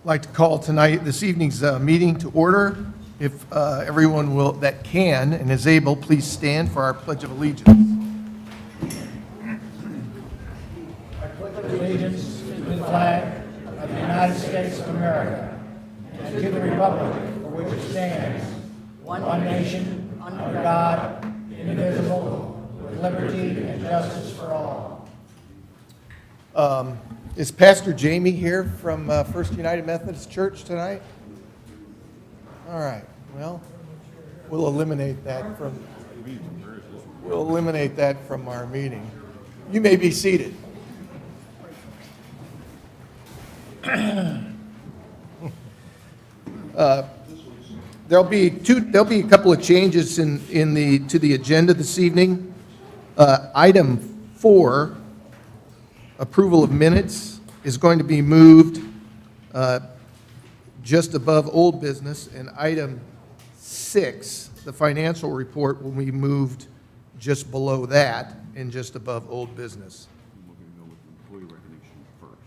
like to call this evening's meeting to order. If everyone that can and is able, please stand for our Pledge of Allegiance. I pledge allegiance to the flag of the United States of America and to the republic for which it stands, one nation, under God, indivisible, with liberty and justice for all. Is Pastor Jamie here from First United Methodist Church tonight? All right. Well, we'll eliminate that from our meeting. You may be seated. There'll be a couple of changes to the agenda this evening. Item 4, approval of minutes, is going to be moved just above old business, and item 6, the financial report, will be moved just below that and just above old business. We're going to go with employee recognition first.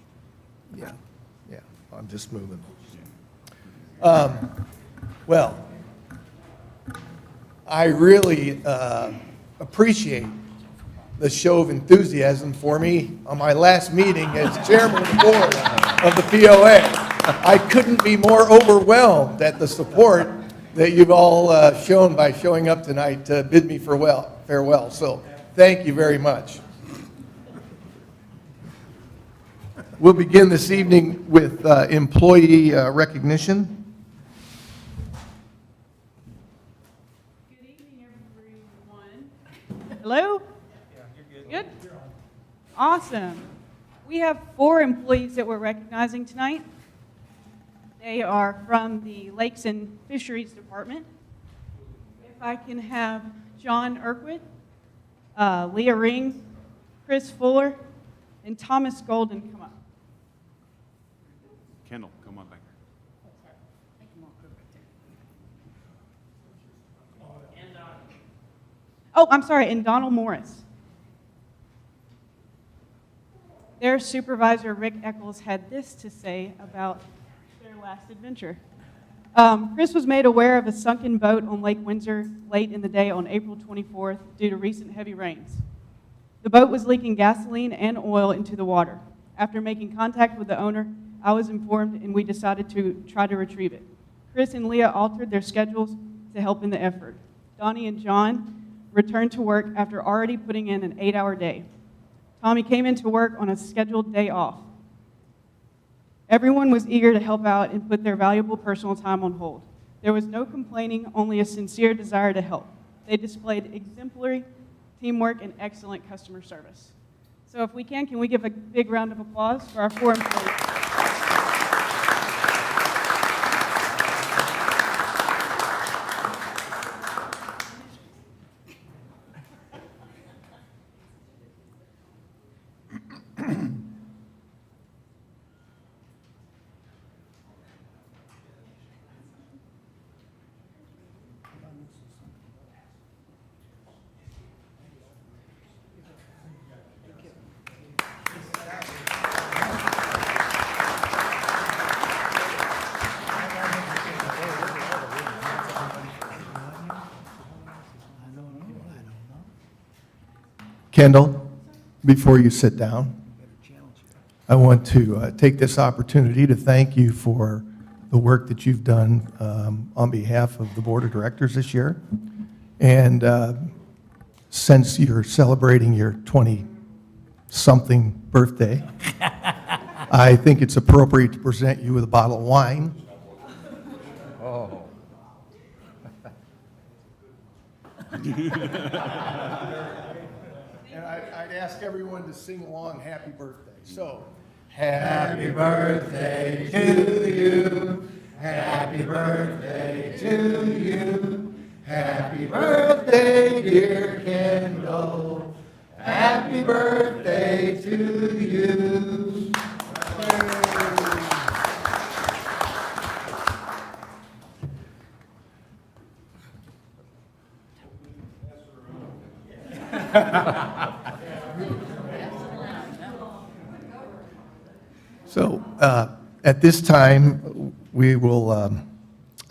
Yeah, I'm just moving. Well, I really appreciate the show of enthusiasm for me on my last meeting as chairman of the board of the POA. I couldn't be more overwhelmed at the support that you've all shown by showing up tonight to bid me farewell. So thank you very much. We'll begin this evening with employee recognition. Good evening, everyone. Hello? Good? Awesome. We have 4 employees that we're recognizing tonight. They are from the Lakes and Fisheries Department. If I can have John Urquhart, Leah Ring, Chris Fuller, and Thomas Golden come up. Kendall, come on back here. Oh, I'm sorry, and Donald Morris. Their supervisor, Rick Eccles, had this to say about their last adventure. Chris was made aware of a sunken boat on Lake Windsor late in the day on April 24th due to recent heavy rains. The boat was leaking gasoline and oil into the water. After making contact with the owner, I was informed and we decided to try to retrieve it. Chris and Leah altered their schedules to help in the effort. Donnie and John returned to work after already putting in an 8-hour day. Tommy came into work on a scheduled day off. Everyone was eager to help out and put their valuable personal time on hold. There was no complaining, only a sincere desire to help. They displayed exemplary teamwork and excellent customer service. So if we can we give a big round of applause for our 4 employees? Kendall, before you sit down, I want to take this opportunity to thank you for the work that you've done on behalf of the Board of Directors this year. And since you're celebrating your 20-something birthday, I think it's appropriate to present you with a bottle of wine. Oh. And I'd ask everyone to sing along Happy Birthday. So, happy birthday to you. Happy birthday to you. Happy birthday, dear Kendall. Happy birthday to you. So, At this time, we will,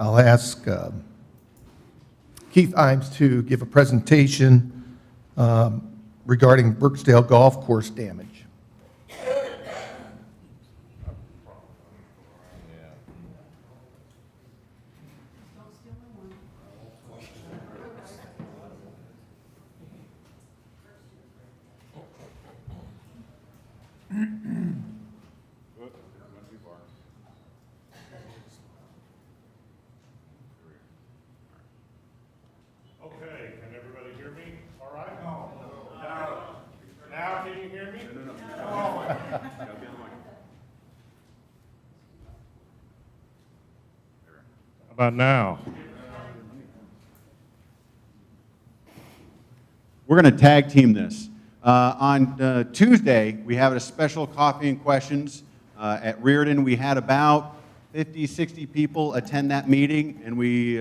I'll ask Keith Imes to give a presentation regarding Birksdale Golf Course damage. Okay, can everybody hear me? All right? No. Now can you hear me? How about now? We're going to tag team this. On Tuesday, we have a special coffee and questions at Reardon. We had about 50, 60 people attend that meeting, and we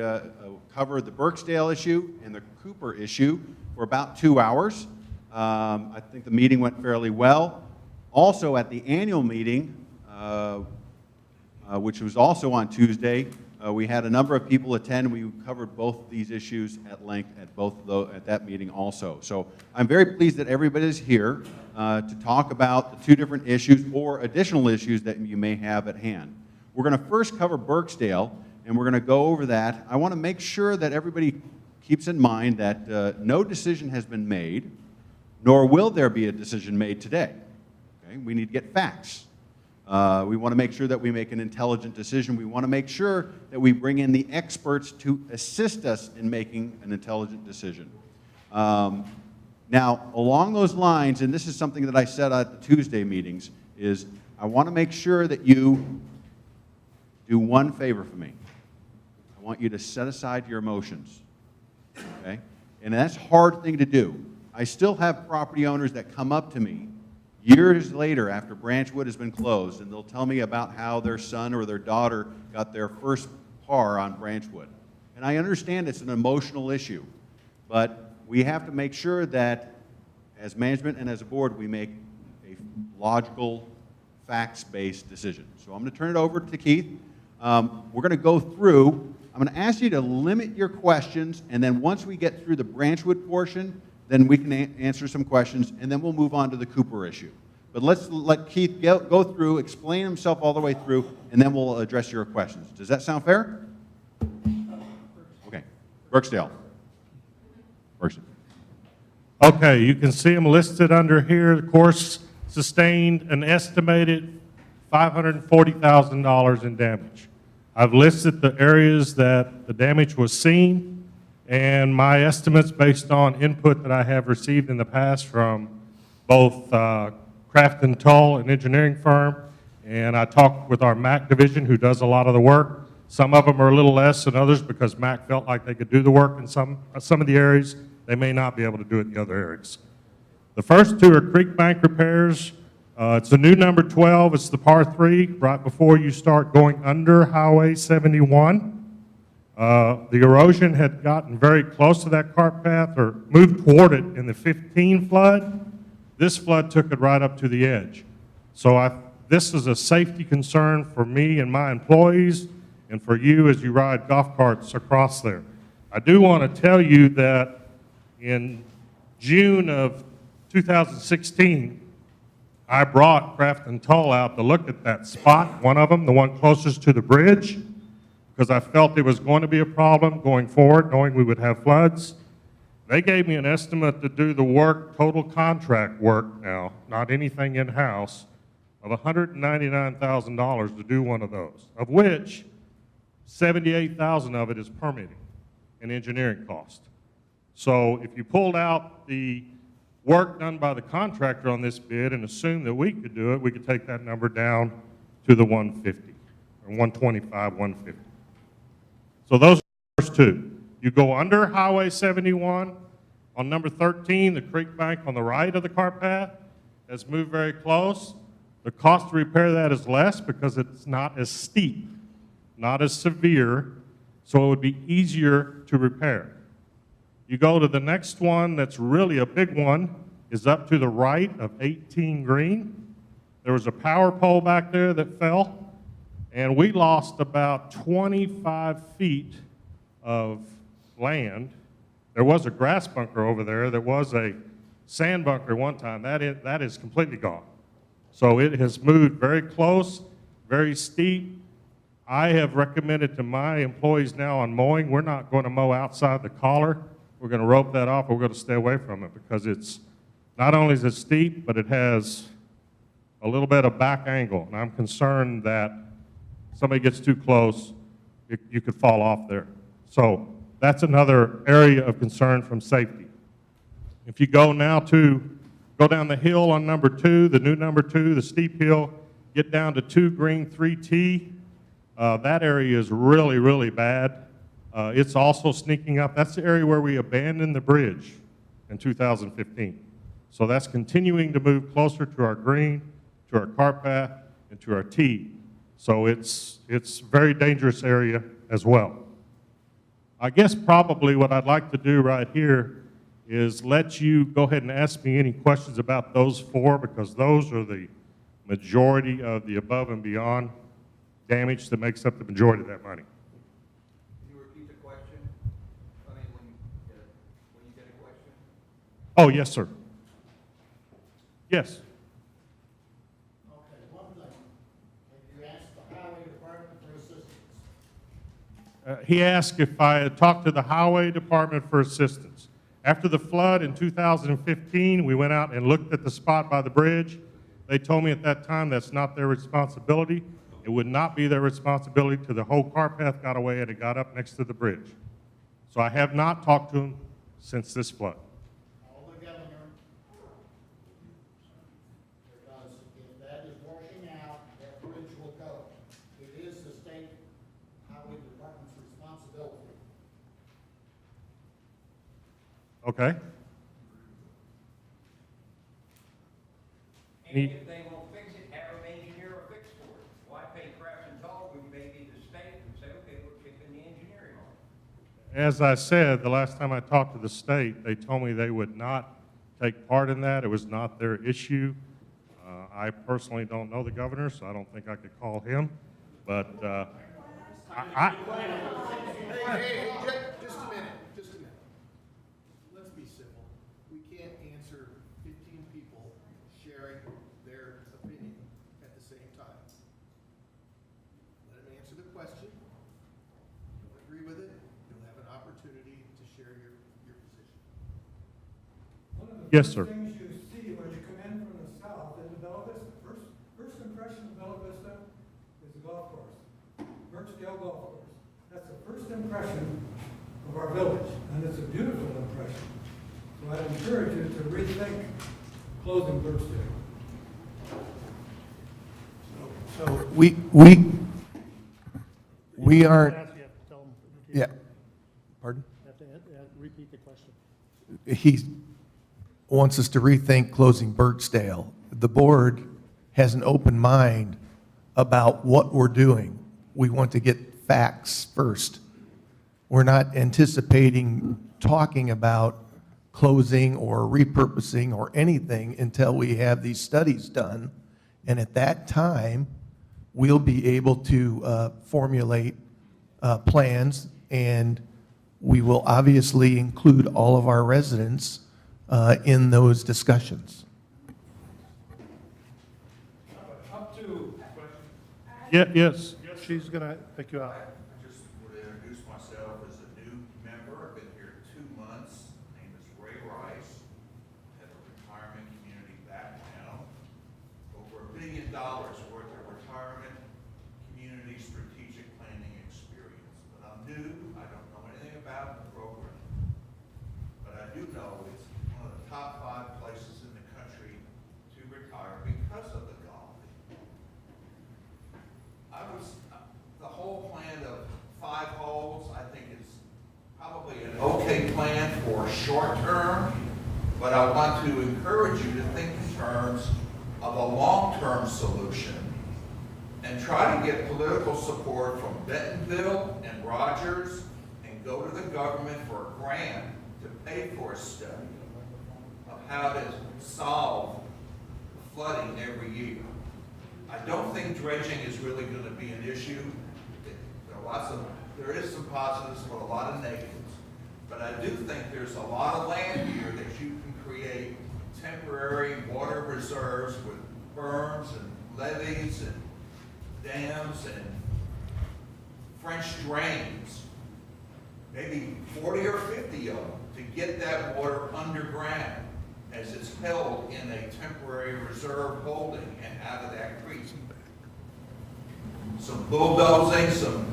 covered the Birksdale issue and the Cooper issue for about 2 hours. I think the meeting went fairly well. Also, at the annual meeting, which was also on Tuesday, we had a number of people attend. We covered both of these issues at length at that meeting also. So I'm very pleased that everybody's here to talk about the two different issues or additional issues that you may have at hand. We're going to first cover Birksdale, and we're going to go over that. I want to make sure that everybody keeps in mind that no decision has been made, nor will there be a decision made today. Okay? We need to get facts. We want to make sure that we make an intelligent decision. We want to make sure that we bring in the experts to assist us in making an intelligent decision. Now, along those lines, and this is something that I said at the Tuesday meetings, is I want to make sure that you do one favor for me. I want you to set aside your emotions, okay? And that's a hard thing to do. I still have property owners that come up to me years later after Branchwood has been closed, and they'll tell me about how their son or their daughter got their first par on Branchwood. And I understand it's an emotional issue, but we have to make sure that as management and as a board, we make a logical, facts-based decision. So I'm going to turn it over to Keith. We're going to go through. I'm going to ask you to limit your questions, and then once we get through the Branchwood portion, then we can answer some questions, and then we'll move on to the Cooper issue. But let's let Keith go through, explain himself all the way through, and then we'll address your questions. Does that sound fair? Okay. Birksdale. Okay, you can see them listed under here. The course sustained an estimated $540,000 in damage. I've listed the areas that the damage was seen, and my estimates based on input that I have received in the past from both Craft and Tull, an engineering firm, and I talked with our MAC division who does a lot of the work. Some of them are a little less than others because MAC felt like they could do the work in some of the areas. They may not be able to do it in the other areas. The first two are creek bank repairs. It's the new number 12. It's the par 3 right before you start going under Highway 71. The erosion had gotten very close to that cart path or moved toward it in the 15 flood. This flood took it right up to the edge. So this is a safety concern for me and my employees and for you as you ride golf carts across there. I do want to tell you that in June of 2016, I brought Craft and Tull out to look at that spot, one of them, the one closest to the bridge, because I felt it was going to be a problem going forward, knowing we would have floods. They gave me an estimate to do the work, total contract work now, not anything in-house, of $199,000 to do one of those, of which $78,000 of it is permitting and engineering cost. So if you pulled out the work done by the contractor on this bid and assumed that we could do it, we could take that number down to the 150, or 125, 150. So those are the first two. You go under Highway 71. On number 13, the creek bank on the right of the cart path has moved very close. The cost to repair that is less because it's not as steep, not as severe, so it would be easier to repair. You go to the next one that's really a big one, is up to the right of 18 Green. There was a power pole back there that fell. And we lost about 25 feet of land. There was a grass bunker over there. There was a sand bunker one time. That is completely gone. So it has moved very close, very steep. I have recommended to my employees now on mowing, we're not going to mow outside the collar. We're going to rope that off, or we're going to stay away from it because it's not only is it steep, but it has a little bit of back angle. And I'm concerned that somebody gets too close, you could fall off there. So that's another area of concern from safety. If you go now go down the hill on number 2, the new number 2, the steep hill, get down to 2 Green 3T, that area is really, really bad. It's also sneaking up. That's the area where we abandoned the bridge in 2015. So that's continuing to move closer to our green, to our cart path, and to our T. So it's a very dangerous area as well. I guess probably what I'd like to do right here is let you go ahead and ask me any questions about those 4, because those are the majority of the above and beyond damage that makes up the majority of that money. Can you repeat the question? I mean, when you get a question? Oh, yes, sir. Yes. Okay, one thing. Have you asked the highway department for assistance? He asked if I had talked to the highway department for assistance. After the flood in 2015, we went out and looked at the spot by the bridge. They told me at that time that's not their responsibility. It would not be their responsibility till the whole cart path got away and it got up next to the bridge. So I have not talked to them since this flood. Call the governor. Because if that is washing out, that bridge will go. It is the state highway department's responsibility. Okay? And if they won't fix it, have an engineer or fix for it. Why pay crap and talk when maybe the state and say, okay, we're kicking the engineering on it? As I said, the last time I talked to the state, they told me they would not take part in that. It was not their issue. I personally don't know the governor, so I don't think I could call him. But Hey, just a minute. Let's be civil. We can't answer 15 people sharing their opinion at the same time. Let them answer the question. If you don't agree with it, you'll have an opportunity to share your position. One of the Yes, first sir. things you see when you come in from the south into Bella Vista, first impression of Bella Vista is the golf course, Birchdale Golf Course. That's the first impression of our village, and it's a beautiful impression. So I'd encourage you to rethink closing Birchdale. So we aren't, You have to tell them, yeah, pardon? you have to repeat the question. He wants us to rethink closing Birchdale. The board has an open mind about what we're doing. We want to get facts first. We're not anticipating talking about closing or repurposing or anything until we have these studies done. And at that time, we'll be able to formulate plans, and we will obviously include all of our residents in those discussions. Yes. She's going to pick you out. I just would introduce myself as a new member. I've been here 2 months. My name is Ray Rice. I have a retirement community background. Over $1 billion worth of retirement community strategic planning experience. But I'm new. I don't know anything about the program. But I do know it's one of the top 5 places in the country to retire because of the golf. The whole plan of 5 holes, I think is probably an okay plan for short term, but I want to encourage you to think in terms of a long-term solution and try to get political support from Bentonville and Rogers and go to the government for a grant to pay for a study of how to solve flooding every year. I don't think dredging is really going to be an issue. There is some positives, but a lot of negatives. But I do think there's a lot of land here that you can create temporary water reserves with berms and levees and dams and French drains, maybe 40 or 50 of them, to get that water underground as it's held in a temporary reserve holding and out of that creek. Some bulldozing, some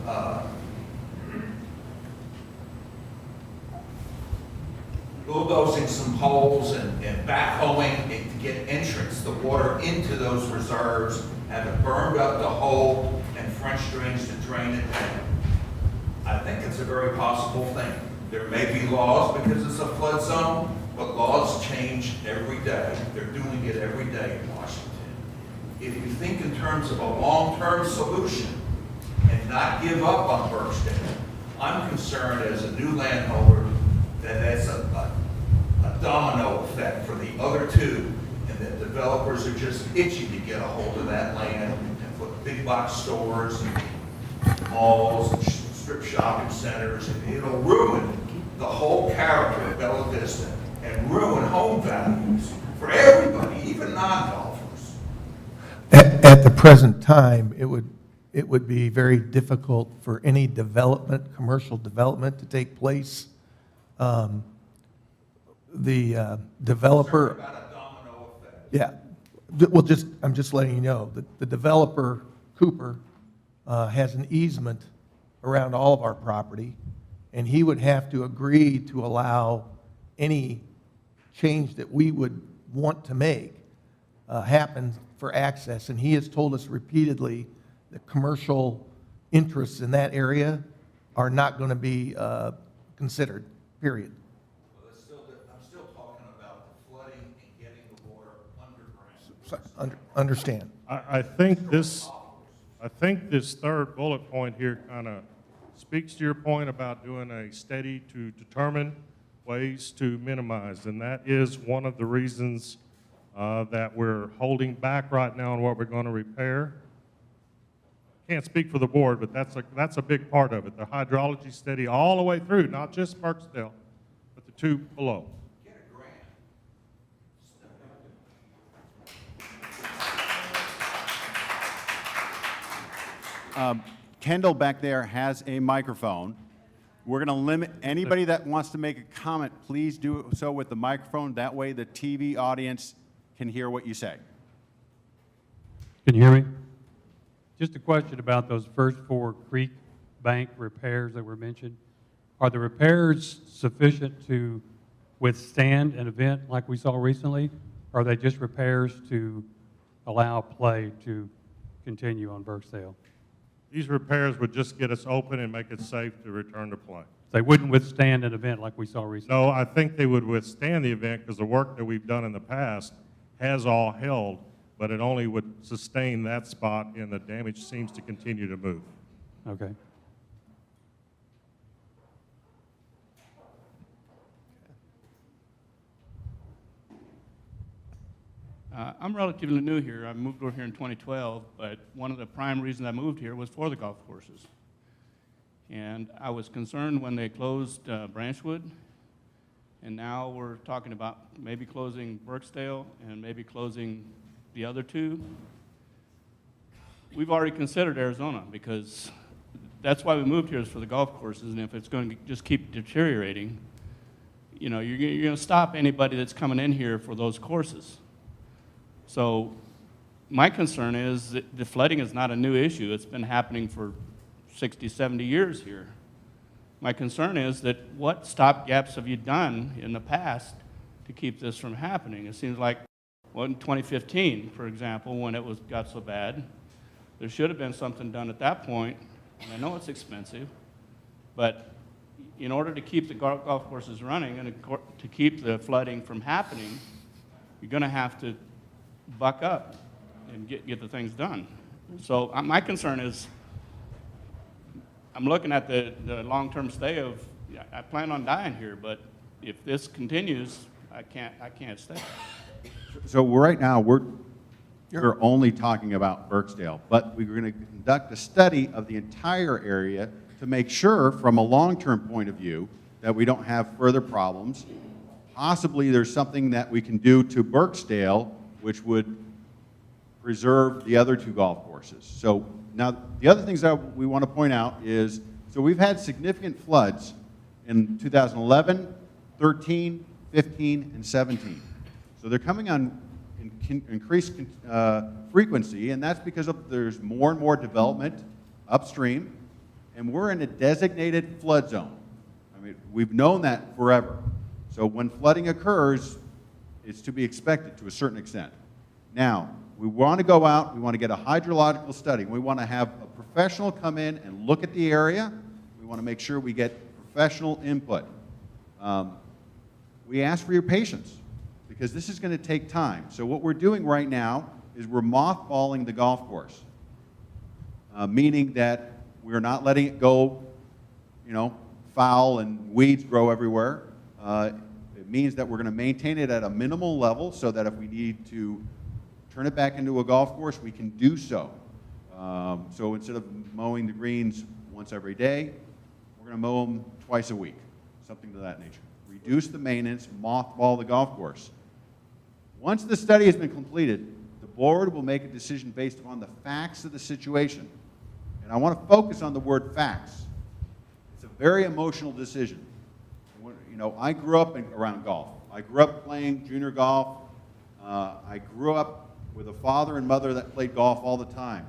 holes and backhoeing to get entrance, the water into those reserves, have it burned up to hold, and French drains to drain it down. I think it's a very possible thing. There may be laws because it's a flood zone, but laws change every day. They're doing it every day in Washington. If you think in terms of a long-term solution and not give up on Birchdale, I'm concerned as a new landholder that that's a domino effect for the other two, and that developers are just itchy to get a hold of that land and put big box stores and malls and strip shopping centers, and it'll ruin the whole character of Bella Vista and ruin home values for everybody, even non-golfers. At the present time, it would be very difficult for any development, commercial development, to take place. The developer. Concerned about a domino effect. Yeah, well, I'm just letting you know that the developer, Cooper, has an easement around all of our property, and he would have to agree to allow any change that we would want to make happen for access. And he has told us repeatedly that commercial interests in that area are not going to be considered, period. I'm still talking about the flooding and getting the water underground. Understand. I think this third bullet point here kind of speaks to your point about doing a study to determine ways to minimize, and that is one of the reasons that we're holding back right now on what we're going to repair. Can't speak for the board, but that's a big part of it. The hydrology study all the way through, not just Birchdale, but the two below. Get a grant. Kendall back there has a microphone. We're going to limit anybody that wants to make a comment, please do so with the microphone. That way the TV audience can hear what you say. Can you hear me? Just a question about those first 4 creek bank repairs that were mentioned. Are the repairs sufficient to withstand an event like we saw recently? Or are they just repairs to allow play to continue on Birchdale? These repairs would just get us open and make it safe to return to play. They wouldn't withstand an event like we saw recently? No, I think they would withstand the event because the work that we've done in the past has all held, but it only would sustain that spot, and the damage seems to continue to move. Okay. I'm relatively new here. I moved over here in 2012, but one of the prime reasons I moved here was for the golf courses. And I was concerned when they closed Branchwood, and now we're talking about maybe closing Birchdale and maybe closing the other 2. We've already considered Arizona because that's why we moved here, is for the golf courses, and if it's going to just keep deteriorating, you know, you're going to stop anybody that's coming in here for those courses. So my concern is that the flooding is not a new issue. It's been happening for 60, 70 years here. My concern is that what stopgaps have you done in the past to keep this from happening? It seems like, well, in 2015, for example, when it got so bad, there should have been something done at that point. And I know it's expensive, but in order to keep the golf courses running and to keep the flooding from happening, you're going to have to buck up and get the things done. So my concern is, I'm looking at the long-term stay of, I plan on dying here, but if this continues, I can't stay. So right now, we're only talking about Burksdale. But we're going to conduct a study of the entire area to make sure, from a long-term point of view, that we don't have further problems. Possibly there's something that we can do to Burksdale which would preserve the other two golf courses. So now the other things that we want to point out is, so we've had significant floods in 2011, 13, 15, and 17. So they're coming on increased frequency, and that's because there's more and more development upstream, and we're in a designated flood zone. I mean, we've known that forever. So when flooding occurs, it's to be expected to a certain extent. Now, we want to go out, we want to get a hydrological study. We want to have a professional come in and look at the area. We want to make sure we get professional input. We ask for your patience because this is going to take time. So what we're doing right now is we're mothballing the golf course, meaning that we're not letting it go, foul and weeds grow everywhere. It means that we're going to maintain it at a minimal level so that if we need to turn it back into a golf course, we can do so. So instead of mowing the greens once every day, we're going to mow them twice a week, something to that nature. Reduce the maintenance, mothball the golf course. Once the study has been completed, the board will make a decision based upon the facts of the situation. And I want to focus on the word facts. It's a very emotional decision. I grew up around golf. I grew up playing junior golf. I grew up with a father and mother that played golf all the time.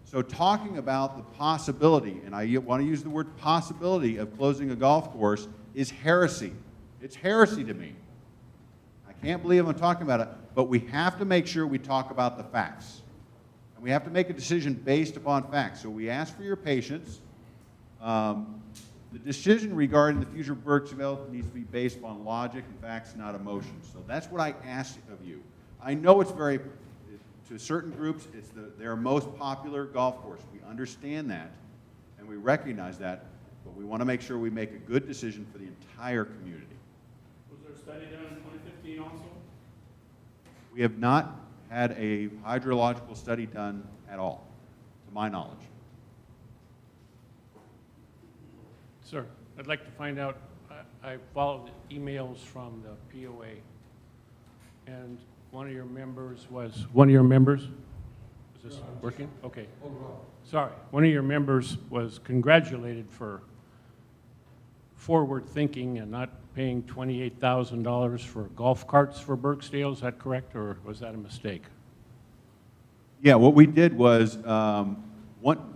So talking about the possibility, and I want to use the word possibility of closing a golf course, is heresy. It's heresy to me. I can't believe I'm talking about it, but we have to make sure we talk about the facts. And we have to make a decision based upon facts. So we ask for your patience. The decision regarding the future of Burksville needs to be based upon logic and facts, not emotions. So that's what I ask of you. I know it's to certain groups, it's their most popular golf course. We understand that, and we recognize that, but we want to make sure we make a good decision for the entire community. Was there a study done in 2015 also? We have not had a hydrological study done at all, to my knowledge. Sir, I'd like to find out, I followed emails from the POA, and one of your members, is this working? Okay. Sorry. One of your members was congratulated for forward thinking and not paying $28,000 for golf carts for Burksdale. Is that correct, or was that a mistake? Yeah, what we did was, I want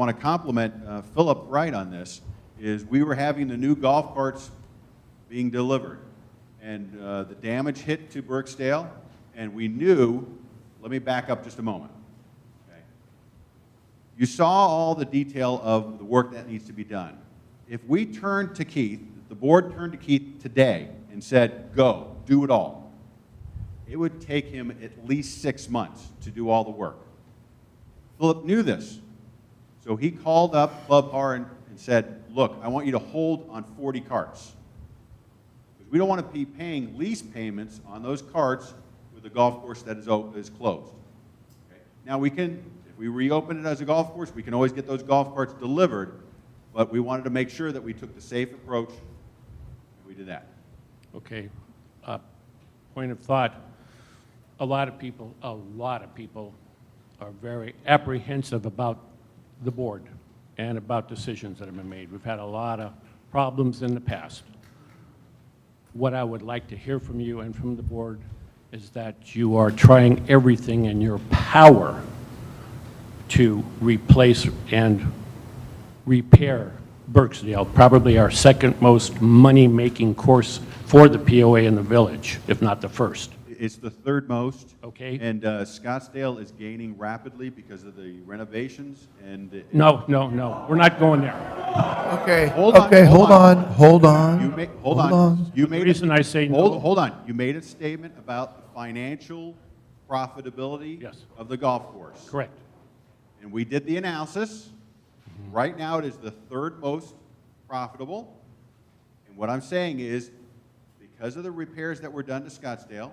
to compliment Philip Wright on this, is we were having the new golf carts being delivered, and the damage hit to Burksdale, and we knew, let me back up just a moment. Okay. You saw all the detail of the work that needs to be done. If we turned to Keith, the board turned to Keith today and said, go, do it all, it would take him at least 6 months to do all the work. Philip knew this, so he called up Club Par and said, look, I want you to hold on 40 carts. Because we don't want to be paying lease payments on those carts with a golf course that is closed. Okay? Now we can, if we reopen it as a golf course, we can always get those golf carts delivered, but we wanted to make sure that we took the safe approach, and we did that. Okay. Point of thought, a lot of people are very apprehensive about the board and about decisions that have been made. We've had a lot of problems in the past. What I would like to hear from you and from the board is that you are trying everything in your power to replace and repair Burksdale, probably our second most money-making course for the POA in the village, if not the first. It's the third most. Okay. And Scottsdale is gaining rapidly because of the renovations and. No, we're not going there. Okay, Hold on, okay, hold hold on. Hold on. You made The reason I say no. Hold on. You made a statement about the financial profitability Yes. of the golf course. Correct. And we did the analysis. Right now, it is the third most profitable. And what I'm saying is, because of the repairs that were done to Scottsdale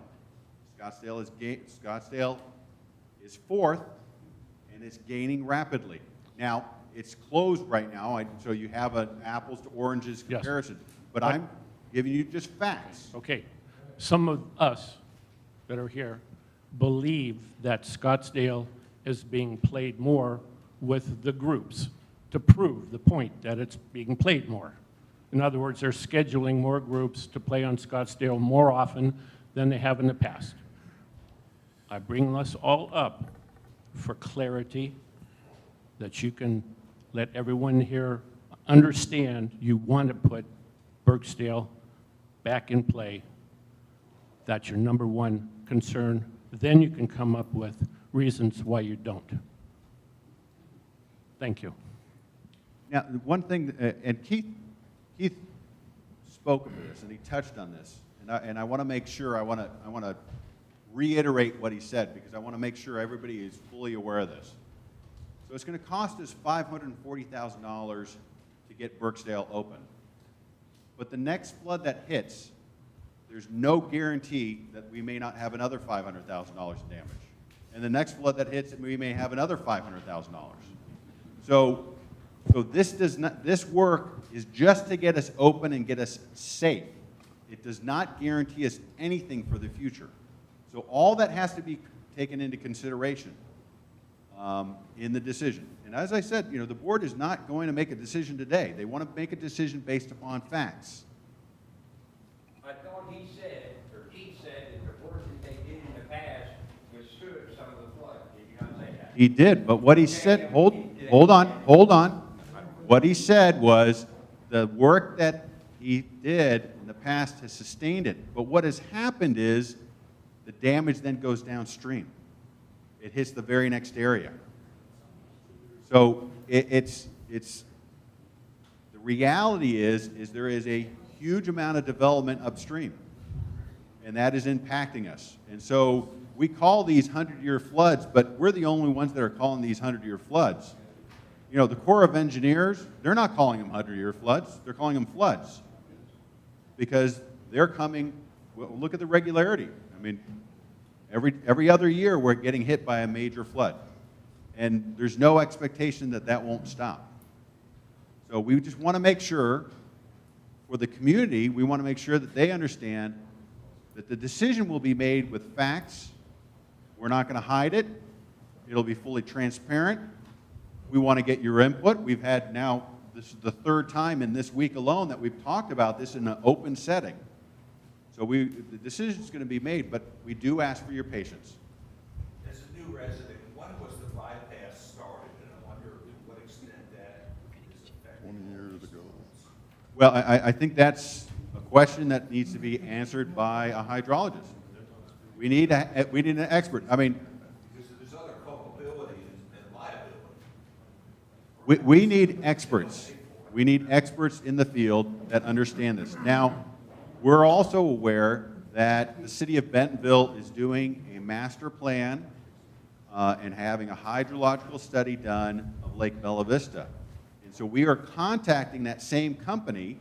Scottsdale is fourth, and it's gaining rapidly. Now, it's closed right now, so you have an apples to oranges Yes. comparison. But I'm giving you just facts. Okay, some of us that are here believe that Scottsdale is being played more with the groups to prove the point that it's being played more. In other words, they're scheduling more groups to play on Scottsdale more often than they have in the past. I bring this all up for clarity, that you can let everyone here understand you want to put Burksdale back in play. That's your number one concern. Then you can come up with reasons why you don't. Thank you. Now, one thing, and Keith spoke of this, and he touched on this, and I want to make sure, I want to reiterate what he said, because I want to make sure everybody is fully aware of this. So it's going to cost us $540,000 to get Burksdale open. But the next flood that hits, there's no guarantee that we may not have another $500,000 in damage. And the next flood that hits, we may have another $500,000. So this work is just to get us open and get us safe. It does not guarantee us anything for the future. So all that has to be taken into consideration in the decision. And as I said, the board is not going to make a decision today. They want to make a decision based upon facts. I thought he said that the work that they did in the past withstood some of the flood. Did you not say that? He did, but what he said, hold on. What he said was the work that he did in the past has sustained it. But what has happened is the damage then goes downstream. It hits the very next area. So the reality is there is a huge amount of development upstream, and that is impacting us. And so we call these 100-year floods, but we're the only ones that are calling these 100-year floods. The Corps of Engineers, they're not calling them 100-year floods. They're calling them floods because they're coming. Well, look at the regularity. I mean, every other year we're getting hit by a major flood, and there's no expectation that that won't stop. So we just want to make sure, for the community, we want to make sure that they understand that the decision will be made with facts. We're not going to hide it. It'll be fully transparent. We want to get your input. We've had now, this is the third time in this week alone that we've talked about this in an open setting. So the decision is going to be made, but we do ask for your patience. As a new resident, when was the bypass started? And I wonder to what extent that is affecting. 20 years ago. Well, I think that's a question that needs to be answered by a hydrologist. We need an expert. I mean, because there's other culpability and liability. we need experts. We need experts in the field that understand this. Now, we're also aware that the city of Bentonville is doing a master plan and having a hydrological study done of Lake Bella Vista. And so we are contacting that same company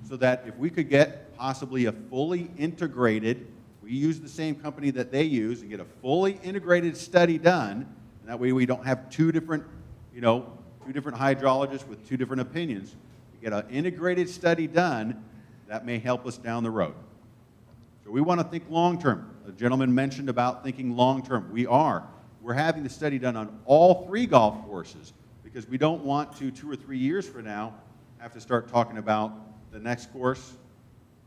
so that if we could get possibly a fully integrated, we use the same company that they use and get a fully integrated study done, and that way we don't have two different hydrologists with two different opinions. We get an integrated study done that may help us down the road. So we want to think long-term. The gentleman mentioned about thinking long-term. We're having the study done on all 3 golf courses because we don't want to, 2 or 3 years from now, have to start talking about the next course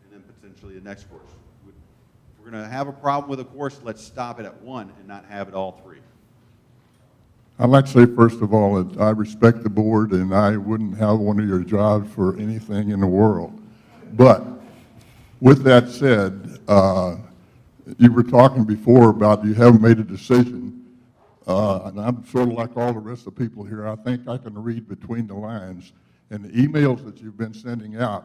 and then potentially the next course. If we're going to have a problem with a course, let's stop it at 1 and not have it all 3. I'd like to say, first of all, that I respect the board, and I wouldn't have one of your jobs for anything in the world. But with that said, you were talking before about you haven't made a decision, and I'm sort of like all the rest of the people here. I think I can read between the lines, and the emails that you've been sending out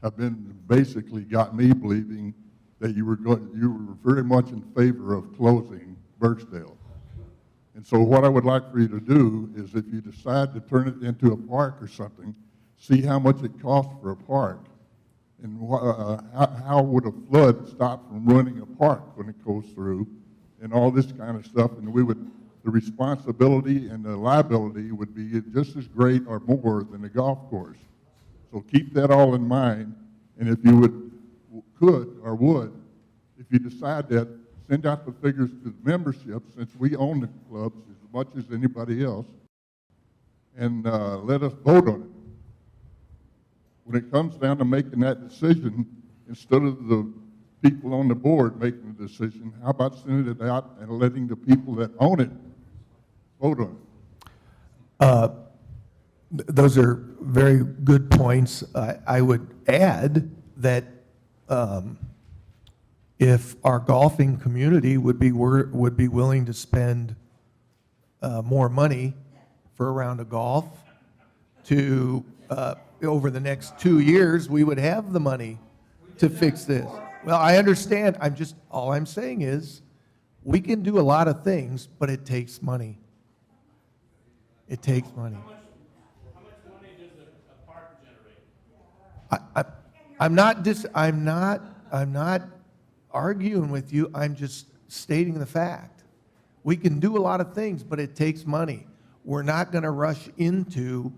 have been basically got me believing that you were very much in favor of closing Burksdale. And so what I would like for you to do is, if you decide to turn it into a park or something, see how much it costs for a park, and how would a flood stop from ruining a park when it goes through, and all this kind of stuff, and the responsibility and the liability would be just as great or more than the golf course. So keep that all in mind, and if you could, if you decide that, send out the figures to the membership, since we own the clubs as much as anybody else, and let us vote on it. When it comes down to making that decision, instead of the people on the board making the decision, how about sending it out and letting the people that own it vote on it? Those are very good points. I would add that if our golfing community would be willing to spend more money for a round of golf to over the next 2 years, we would have the money to fix this. Well, I understand. All I'm saying is we can do a lot of things, but it takes money. It takes money. How much money does a park generate? I'm not arguing with you. I'm just stating the fact. We can do a lot of things, but it takes money. We're not going to rush into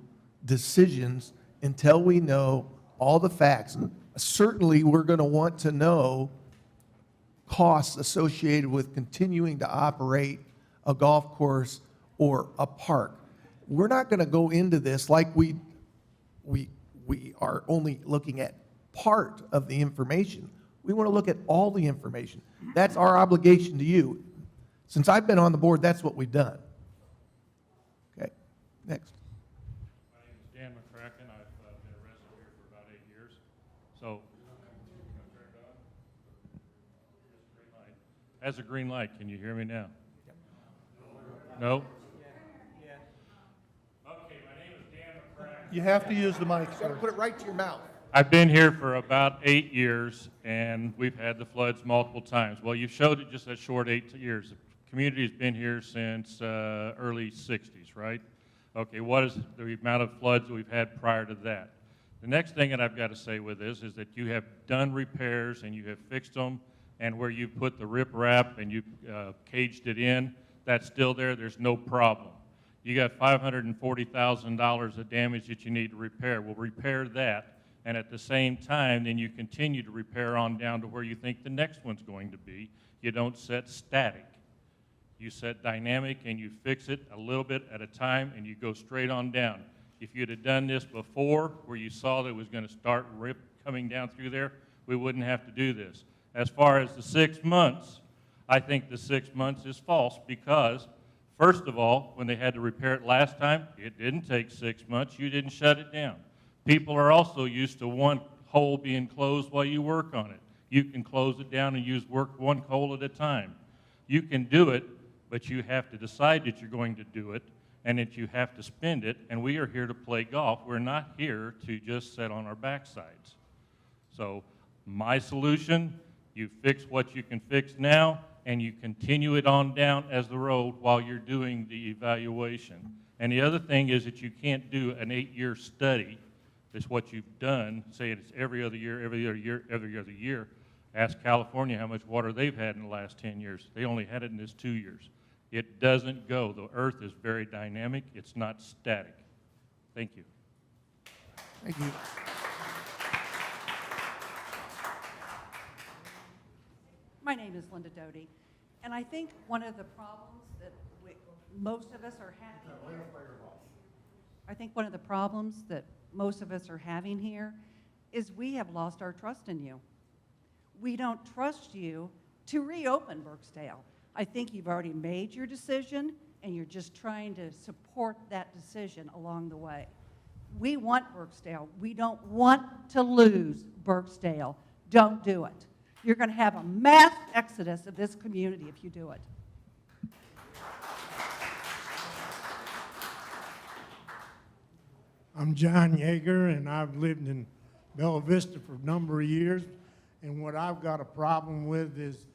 decisions until we know all the facts. Certainly, we're going to want to know costs associated with continuing to operate a golf course or a park. We're not going to go into this like we are only looking at part of the information. We want to look at all the information. That's our obligation to you. Since I've been on the board, that's what we've done. Okay, next. My name is Dan McCracken. I've been a resident here for about 8 years. So, has a green light. Can you hear me now? No? Okay, my name is Dan McCracken. You have to use the mic, sir. Put it right to your mouth. I've been here for about 8 years, and we've had the floods multiple times. Well, you showed it just that short 8 years. The community has been here since early 60s, right? Okay, what is the amount of floods that we've had prior to that? The next thing that I've got to say with this is that you have done repairs and you have fixed them, and where you put the riprap and you caged it in, that's still there. There's no problem. You got $540,000 of damage that you need to repair. We'll repair that. And at the same time, then you continue to repair on down to where you think the next one's going to be. You don't set static. You set dynamic and you fix it a little bit at a time and you go straight on down. If you'd have done this before, where you saw that it was going to start coming down through there, we wouldn't have to do this. As far as the 6 months, I think the 6 months is false because, first of all, when they had to repair it last time, it didn't take 6 months. You didn't shut it down. People are also used to one hole being closed while you work on it. You can close it down and work one hole at a time. You can do it, but you have to decide that you're going to do it and that you have to spend it, and we are here to play golf. We're not here to just sit on our backsides. So my solution, you fix what you can fix now, and you continue it on down as the road while you're doing the evaluation. And the other thing is that you can't do an 8-year study. It's what you've done, say it's every other year, every other year, every other year. Ask California how much water they've had in the last 10 years. They only had it in this 2 years. It doesn't go. The earth is very dynamic. It's not static. Thank you. Thank you. My name is Linda Doty, and I think one of the problems that most of us are having here is we have lost our trust in you. We don't trust you to reopen Burksdale. I think you've already made your decision, and you're just trying to support that decision along the way. We want Burksdale. We don't want to lose Burksdale. Don't do it. You're going to have a mass exodus of this community if you do it. I'm John Yeager, and I've lived in Bella Vista for a number of years. And what I've got a problem with is,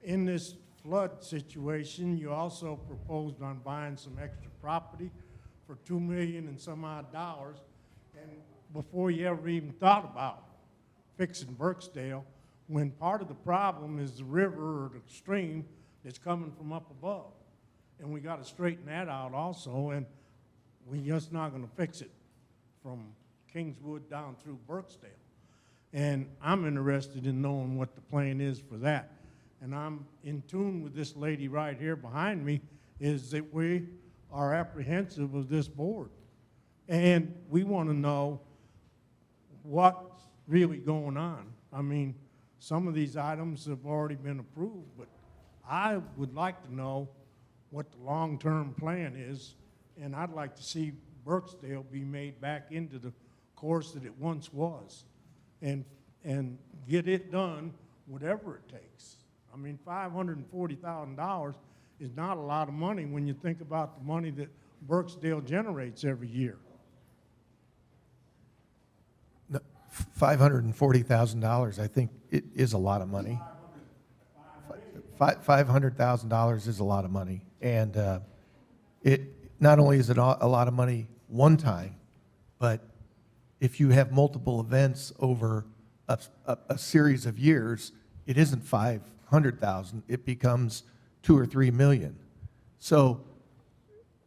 in this flood situation, you also proposed on buying some extra property for $2 million and some odd dollars, and before you ever even thought about fixing Burksdale, when part of the problem is the river or the stream It's coming from up above. And we got to straighten that out also, and we're just not going to fix it from Kingswood down through Burksdale. And I'm interested in knowing what the plan is for that. And I'm in tune with this lady right here behind me, is that we are apprehensive of this board. And we want to know what's really going on. I mean, some of these items have already been approved, but I would like to know what the long-term plan is, and I'd like to see Burksdale be made back into the course that it once was, and get it done, whatever it takes. I mean, $540,000 is not a lot of money when you think about the money that Burksdale generates every year. No, $540,000, I think it is a lot of money. $500,000 is a lot of money. And it not only is it a lot of money one time, but if you have multiple events over a series of years, it isn't 500,000, it becomes 2 or 3 million. So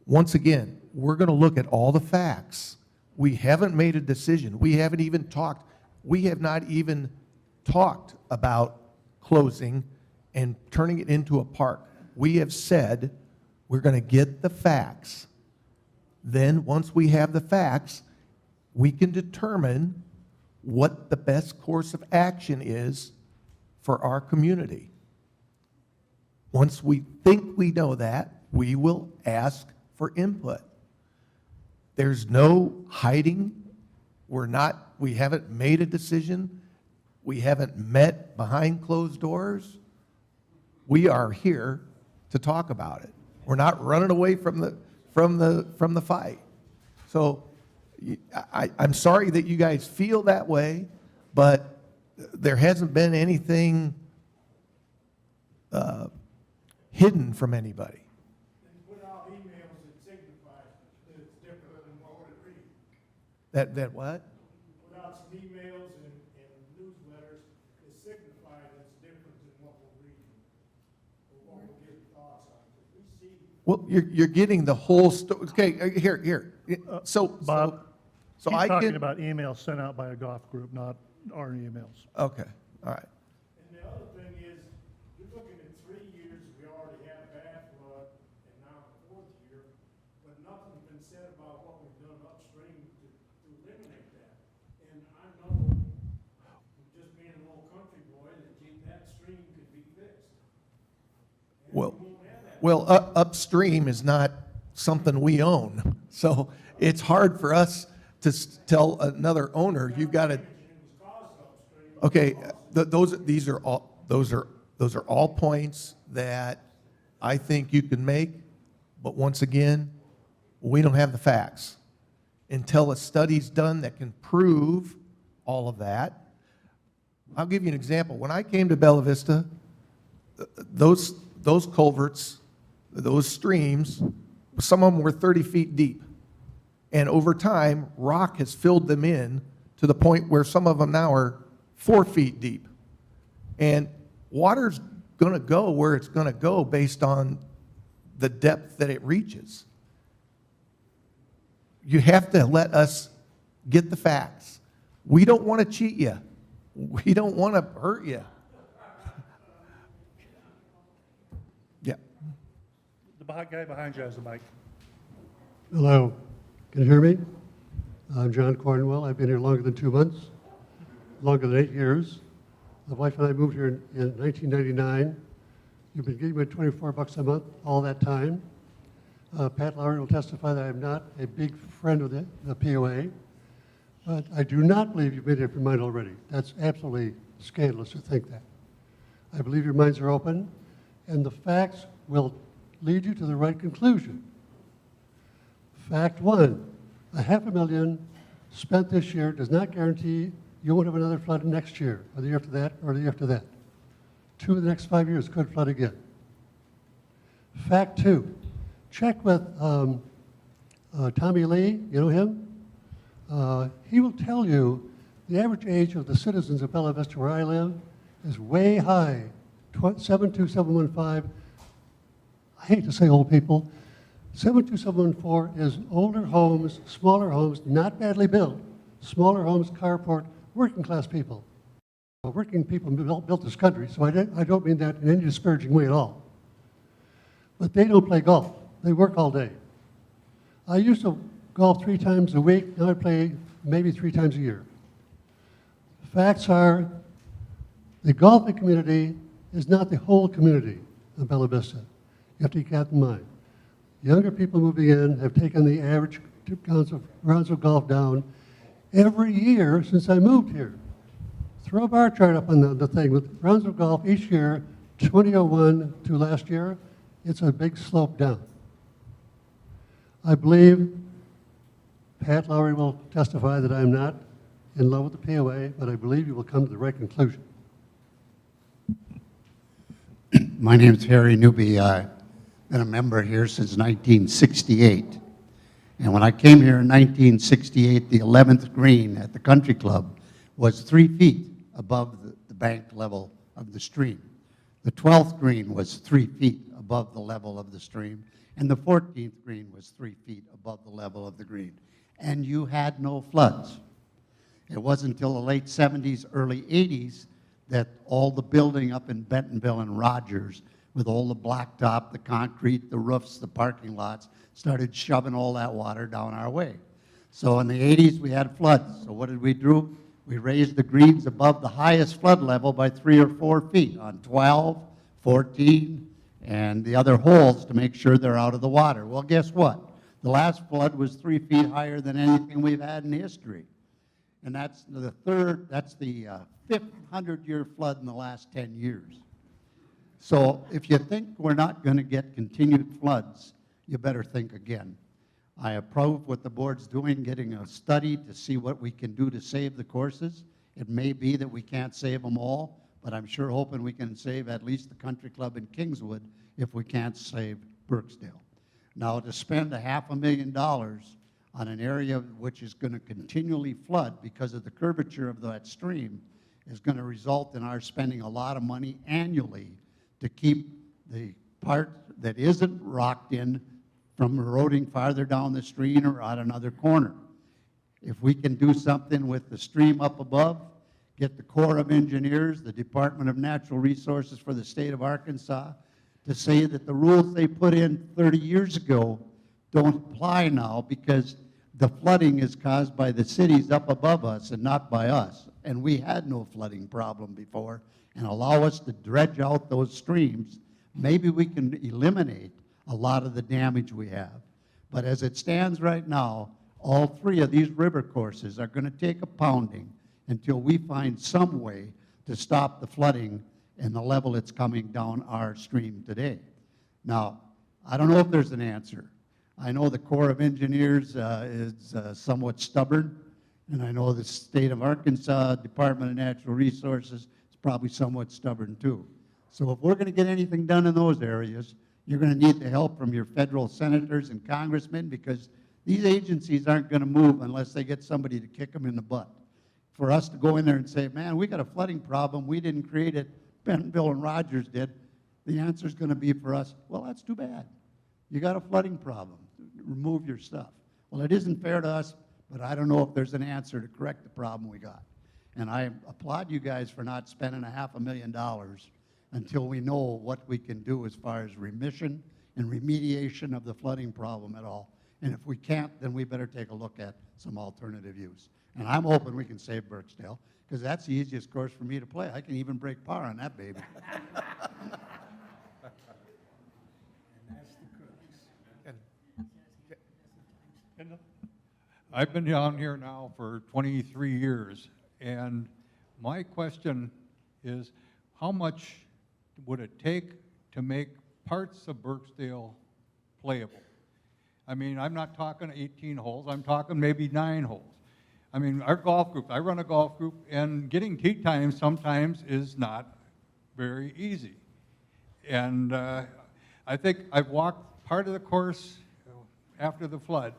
once again, we're going to look at all the facts. We haven't made a decision. We haven't even talked. We have not even talked about closing and turning it into a park. We have said we're going to get the facts. Then once we have the facts, we can determine what the best course of action is for our community. Once we think we know that, we will ask for input. There's no hiding. We haven't made a decision. We haven't met behind closed doors. We are here to talk about it. We're not running away from the fight. So I'm sorry that you guys feel that way, but there hasn't been anything hidden from anybody. And put out emails that signify that it's different than what would it read. That what? Put out some emails and newsletters that signify that it's different than what we're reading, or what we're getting thoughts on. 'Cause we see. Well, you're getting the whole story. Okay, here. Bob, So he's I talking can. about emails sent out by a golf group, not our emails. Okay, all right. And the other thing is, you're looking at 3 years, we already have bad flood, and now the 4th year, but nothing's been said about what we've done upstream to eliminate that. And I know, just being an old country boy, that stream could be fixed. And Well, we won't have that. well, upstream is not something we own, so it's hard for us to tell another owner, you've got to. Okay, those are all points that I think you can make, but once again, we don't have the facts. Until a study's done that can prove all of that. I'll give you an example. When I came to Bella Vista, those culverts, those streams, some of them were 30 feet deep. And over time, rock has filled them in to the point where some of them now are 4 feet deep. And water's going to go where it's going to go based on the depth that it reaches. You have to let us get the facts. We don't want to cheat you. We don't want to hurt you. Yeah. The guy behind you has the mic. Hello, can you hear me? I'm John Cornwell. I've been here longer than 2 months, longer than 8 years. My wife and I moved here in 1999. You've been giving me $24 a month all that time. Pat Lowry will testify that I'm not a big friend of the POA, but I do not believe you've made up your mind already. That's absolutely scandalous to think that. I believe your minds are open, and the facts will lead you to the right conclusion. Fact one, $500,000 spent this year does not guarantee you won't have another flood next year, or the year after that, or the year after that. 2 of the next 5 years could flood again. Fact two, check with Tommy Lee, you know him? He will tell you the average age of the citizens of Bella Vista where I live is way high, 72715, I hate to say old people, 72714 is older homes, smaller homes, not badly built, smaller homes, carport, working class people. Working people built this country, so I don't mean that in any disparaging way at all. But they don't play golf. They work all day. I used to golf 3 times a week. Now I play maybe 3 times a year. Facts are, the golfing community is not the whole community of Bella Vista. You have to keep that in mind. Younger people moving in have taken the average rounds of golf down every year since I moved here. Throw a bar chart up on the thing with rounds of golf each year, 2001 to last year, it's a big slope down. I believe Pat Lowry will testify that I'm not in love with the POA, but I believe you will come to the right conclusion. My name's Harry Newby. I've been a member here since 1968. And when I came here in 1968, the 11th green at the country club was 3 feet above the bank level of the stream. The 12th green was 3 feet above the level of the stream, and the 14th green was 3 feet above the level of the green. And you had no floods. It wasn't until the late 70s, early 80s that all the building up in Bentonville and Rogers, with all the blacktop, the concrete, the roofs, the parking lots, started shoving all that water down our way. So in the 80s, we had floods. So what did we do? We raised the greens above the highest flood level by 3 or 4 feet on 12, 14, and the other holes to make sure they're out of the water. Well, guess what? The last flood was 3 feet higher than anything we've had in history. And that's the fifth 100-year flood in the last 10 years. So if you think we're not going to get continued floods, you better think again. I approve what the board's doing, getting a study to see what we can do to save the courses. It may be that we can't save them all, but I'm sure hoping we can save at least the country club in Kingswood if we can't save Burksdale. Now, to spend $500,000 on an area which is going to continually flood because of the curvature of that stream is going to result in our spending a lot of money annually to keep the part that isn't rocked in from eroding farther down the stream or out another corner. If we can do something with the stream up above, get the Corps of Engineers, the Department of Natural Resources for the state of Arkansas, to say that the rules they put in 30 years ago don't apply now because the flooding is caused by the cities up above us and not by us. And we had no flooding problem before, and allow us to dredge out those streams. Maybe we can eliminate a lot of the damage we have. But as it stands right now, all 3 of these river courses are going to take a pounding until we find some way to stop the flooding and the level it's coming down our stream today. Now, I don't know if there's an answer. I know the Corps of Engineers is somewhat stubborn, and I know the state of Arkansas Department of Natural Resources is probably somewhat stubborn too. So if we're going to get anything done in those areas, you're going to need the help from your federal senators and congressmen because these agencies aren't going to move unless they get somebody to kick them in the butt. For us to go in there and say, man, we got a flooding problem, we didn't create it, Bentonville and Rogers did, the answer is going to be for us, well, that's too bad. You got a flooding problem, remove your stuff. Well, it isn't fair to us, but I don't know if there's an answer to correct the problem we got. And I applaud you guys for not spending $500,000 until we know what we can do as far as remission and remediation of the flooding problem at all. And if we can't, then we better take a look at some alternative use. And I'm hoping we can save Burksdale, because that's the easiest course for me to play. I can even break par on that baby. I've been down here now for 23 years, and my question is, how much would it take to make parts of Burksdale playable? I mean, I'm not talking 18 holes, I'm talking maybe 9 holes. I mean, our golf group, I run a golf group, and getting tee times sometimes is not very easy. And I think I've walked part of the course after the flood,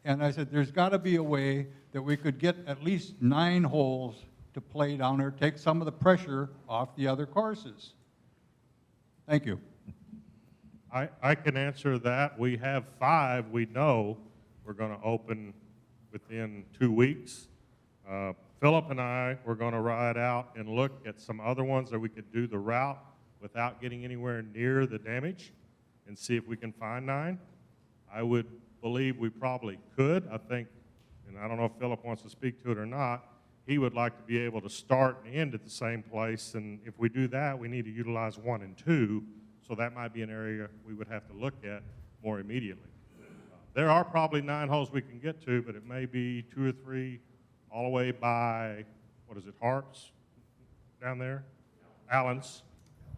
and I said, there's got to be a way that we could get at least 9 holes to play down there, take some of the pressure off the other courses. Thank you. I can answer that. We have 5 we know we're going to open within 2 weeks. Philip and I were going to ride out and look at some other ones that we could do the route without getting anywhere near the damage and see if we can find 9. I would believe we probably could. I think, and I don't know if Philip wants to speak to it or not, he would like to be able to start and end at the same place, and if we do that, we need to utilize 1 and 2, so that might be an area we would have to look at more immediately. There are probably 9 holes we can get to, but it may be 2 or 3 all the way by, what is it, Hart's down there? Allen's.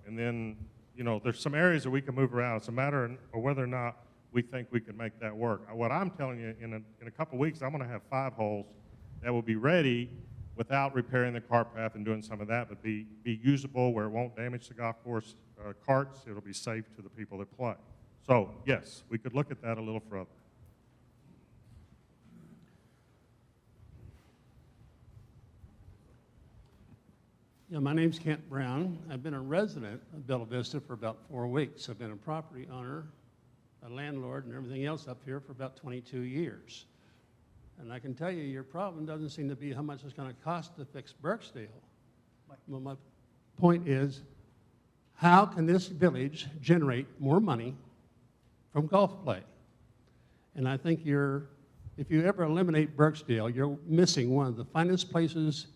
And then, you know, there's some areas that we can move around. It's a matter of whether or not we think we can make that work. What I'm telling you, in a couple of weeks, I'm going to have 5 holes that will be ready without repairing the cart path and doing some of that, but be usable where it won't damage the golf course carts. It'll be safe to the people that play. So, yes, we could look at that a little further. Yeah, my name's Kent Brown. I've been a resident of Bella Vista for about 4 weeks. I've been a property owner, a landlord, and everything else up here for about 22 years. And I can tell you, your problem doesn't seem to be how much it's going to cost to fix Burksdale. Well, my point is, how can this village generate more money from golf play? And I think if you ever eliminate Burksdale, you're missing one of the finest places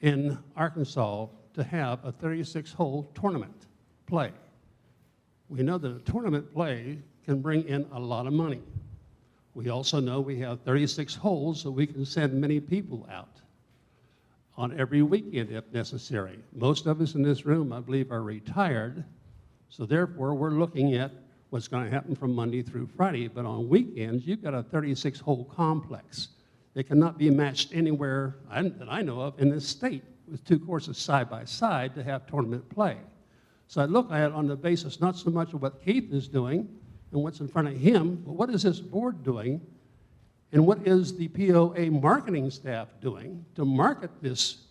in Arkansas to have a 36-hole tournament play. We know that a tournament play can bring in a lot of money. We also know we have 36 holes, so we can send many people out on every weekend if necessary. Most of us in this room, I believe, are retired, so therefore we're looking at what's going to happen from Monday through Friday, but on weekends, you've got a 36-hole complex. They cannot be matched anywhere that I know of in this state with 2 courses side by side to have tournament play. So I look at it on the basis not so much of what Keith is doing and what's in front of him, but what is this board doing and what is the POA marketing staff doing to market this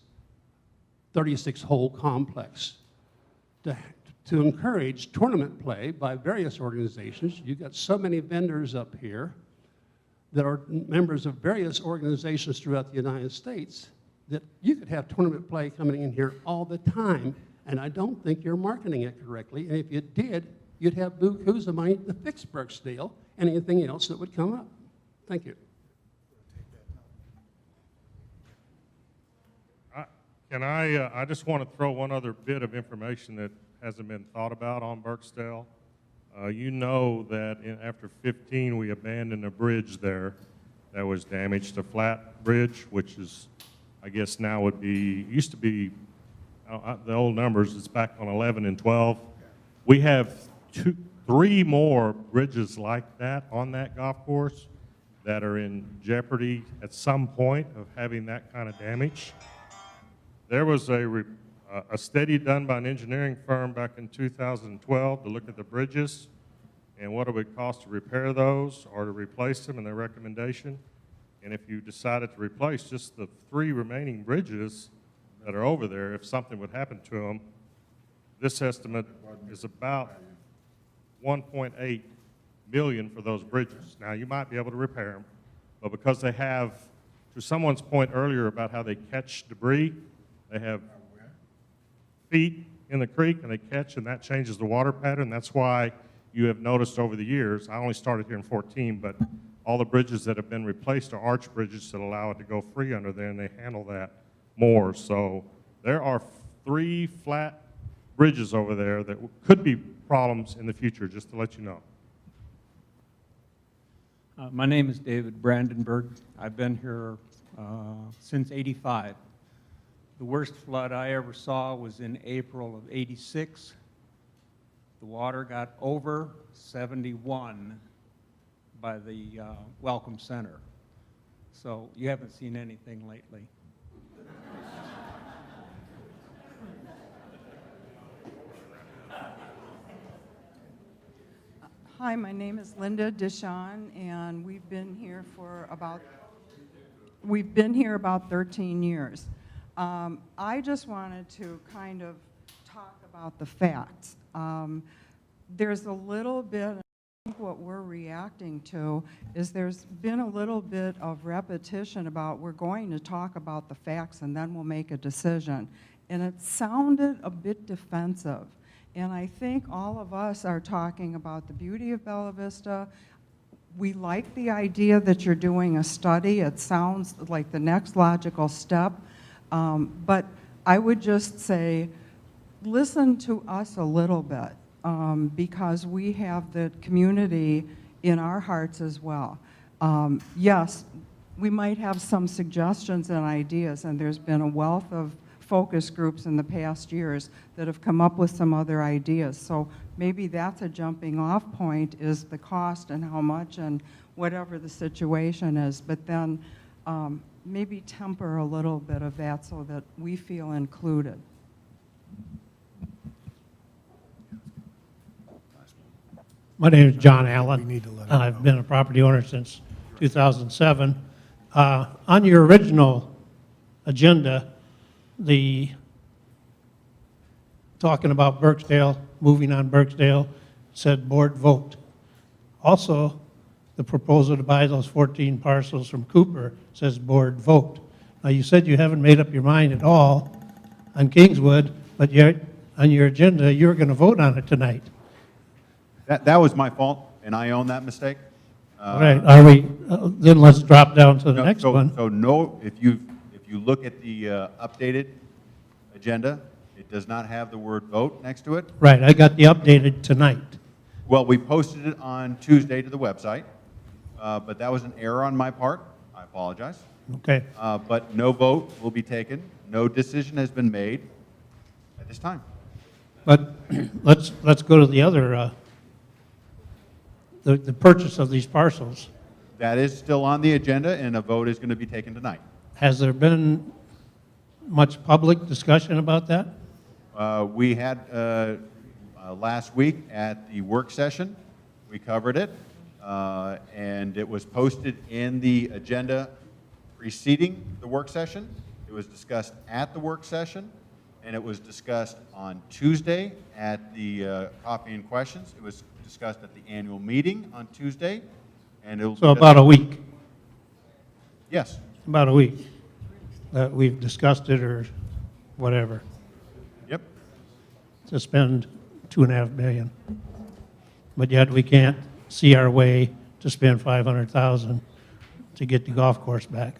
36-hole complex to encourage tournament play by various organizations. You've got so many vendors up here that are members of various organizations throughout the United States that you could have tournament play coming in here all the time, and I don't think you're marketing it correctly, and if you did, you'd have bukus of money to fix Burksdale and anything else that would come up. Thank you. I just want to throw one other bit of information that hasn't been thought about on Burksdale. You know that after 15, we abandoned a bridge there that was damaged, a flat bridge, which is, I guess now would be, used to be, the old numbers, it's back on 11 and 12. We have 3 more bridges like that on that golf course that are in jeopardy at some point of having that kind of damage. There was a study done by an engineering firm back in 2012 to look at the bridges and what it would cost to repair those or to replace them and their recommendation. And if you decided to replace just the 3 remaining bridges that are over there, if something would happen to them, this estimate is about $1.8 million for those bridges. Now, you might be able to repair them, but because they have, to someone's point earlier about how they catch debris, they have feet in the creek and they catch, and that changes the water pattern. That's why you have noticed over the years, I only started here in 14, but all the bridges that have been replaced are arch bridges that allow it to go free under there, and they handle that more. So there are 3 flat bridges over there that could be problems in the future, just to let you know. My name is David Brandenburg. I've been here since '85. The worst flood I ever saw was in April of '86. The water got over 71 by the Welcome Center. So you haven't seen anything lately. Hi, my name is Linda Dishon, and we've been here about 13 years. I just wanted to kind of talk about the facts. there's a little bit, I think what we're reacting to is there's been a little bit of repetition about we're going to talk about the facts and then we'll make a decision. And it sounded a bit defensive. And I think all of us are talking about the beauty of Bella Vista. We like the idea that you're doing a study. It sounds like the next logical step. But I would just say, listen to us a little bit, because we have the community in our hearts as well. Yes, we might have some suggestions and ideas, and there's been a wealth of focus groups in the past years that have come up with some other ideas. So maybe that's a jumping off point, is the cost and how much and whatever the situation is. But then maybe temper a little bit of that so that we feel included. My name is John Allen. I've been a property owner since 2007. On your original agenda, the talking about Burksdale, moving on Burksdale, said board vote. Also, the proposal to buy those 14 parcels from Cooper says board vote. Now, you said you haven't made up your mind at all on Kingswood, but yet on your agenda, you're going to vote on it tonight. That was my fault, and I own that mistake. All right, are we, then let's drop down to the next one. So no, if you look at the updated agenda, it does not have the word vote next to it. Right, I got the updated tonight. Well, we posted it on Tuesday to the website, but that was an error on my part. I apologize. Okay. But no vote will be taken. No decision has been made at this time. But let's go to the other, the purchase of these parcels. That is still on the agenda, and a vote is going to be taken tonight. Has there been much public discussion about that? We had last week at the work session, we covered it, and it was posted in the agenda preceding the work session. It was discussed at the work session, and it was discussed on Tuesday at the Coffee and Questions. It was discussed at the annual meeting on Tuesday, and it will So about a week? Yes. About a week that we've discussed it or whatever. Yep. To spend $2.5 million. But yet we can't see our way to spend $500,000 to get the golf course back.